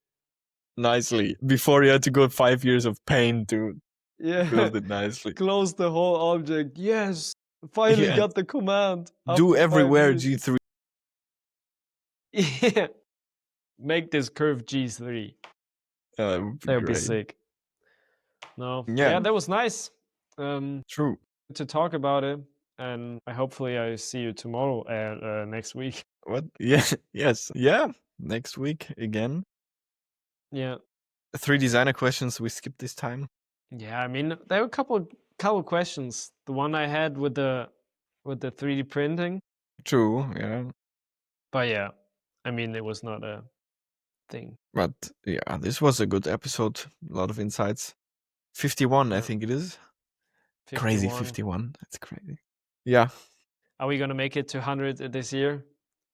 [SPEAKER 1] nicely before you had to go 5 years of pain to
[SPEAKER 2] yeah,
[SPEAKER 1] build it nicely.
[SPEAKER 2] close the whole object. Yes, finally
[SPEAKER 1] Yeah,
[SPEAKER 2] got the command
[SPEAKER 1] do
[SPEAKER 2] after 5
[SPEAKER 1] everywhere
[SPEAKER 2] years.
[SPEAKER 1] G3.
[SPEAKER 2] Yeah, make this curve G3.
[SPEAKER 1] That would be
[SPEAKER 2] That would be
[SPEAKER 1] great.
[SPEAKER 2] sick. No,
[SPEAKER 1] Yeah,
[SPEAKER 2] yeah, that was nice
[SPEAKER 1] true.
[SPEAKER 2] to talk about it, and hopefully I see you tomorrow and next week.
[SPEAKER 1] What? Yeah, yes, yeah. Next week again.
[SPEAKER 2] Yeah,
[SPEAKER 1] 3 designer questions we skipped this time.
[SPEAKER 2] yeah. I mean, there were a couple questions. The one I had with the 3D printing,
[SPEAKER 1] True, yeah.
[SPEAKER 2] but yeah, I mean, it was not a thing.
[SPEAKER 1] But yeah, this was a good episode. A lot of insights. 51, I
[SPEAKER 2] Yeah,
[SPEAKER 1] think it is. Crazy
[SPEAKER 2] 51.
[SPEAKER 1] 51. That's crazy. Yeah.
[SPEAKER 2] Are we gonna make it to 100 this year?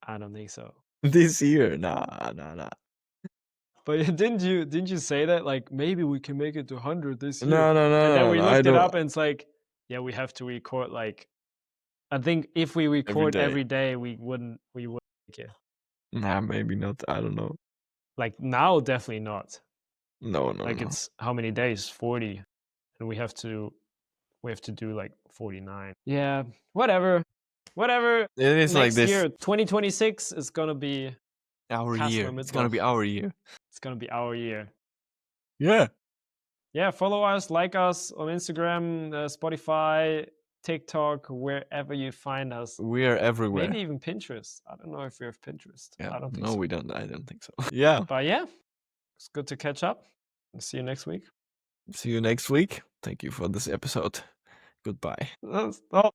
[SPEAKER 2] I don't think so.
[SPEAKER 1] This year. Nah, nah, nah.
[SPEAKER 2] But didn't you say that like maybe we can make it to 100 this year?
[SPEAKER 1] No, no,
[SPEAKER 2] And
[SPEAKER 1] no,
[SPEAKER 2] then
[SPEAKER 1] no,
[SPEAKER 2] we
[SPEAKER 1] no. I
[SPEAKER 2] looked it
[SPEAKER 1] don't
[SPEAKER 2] up and it's like, yeah, we have to record like I think if we
[SPEAKER 1] every
[SPEAKER 2] record
[SPEAKER 1] day.
[SPEAKER 2] every day, we wouldn't make it.
[SPEAKER 1] Nah, maybe not. I don't know.
[SPEAKER 2] Like now, definitely not.
[SPEAKER 1] No, no,
[SPEAKER 2] Like
[SPEAKER 1] no.
[SPEAKER 2] it's how many days? 40, and we have to do like 49. Yeah, whatever, whatever.
[SPEAKER 1] It is like
[SPEAKER 2] Next
[SPEAKER 1] this.
[SPEAKER 2] year, 2026 is gonna be
[SPEAKER 1] Our year. It's gonna be
[SPEAKER 2] Mittwoch.
[SPEAKER 1] our year.
[SPEAKER 2] It's gonna be our year.
[SPEAKER 1] Yeah.
[SPEAKER 2] Yeah, follow us, like us on Instagram, Spotify, TikTok, wherever you find us.
[SPEAKER 1] We are everywhere.
[SPEAKER 2] Maybe even Pinterest. I don't know if we have Pinterest.
[SPEAKER 1] Yeah.
[SPEAKER 2] I don't think
[SPEAKER 1] No,
[SPEAKER 2] so.
[SPEAKER 1] we don't. I don't think so. Yeah.
[SPEAKER 2] But yeah, it's good to catch up. See you next week.
[SPEAKER 1] See you next week. Thank you for this episode. Goodbye.
[SPEAKER 2] Stop.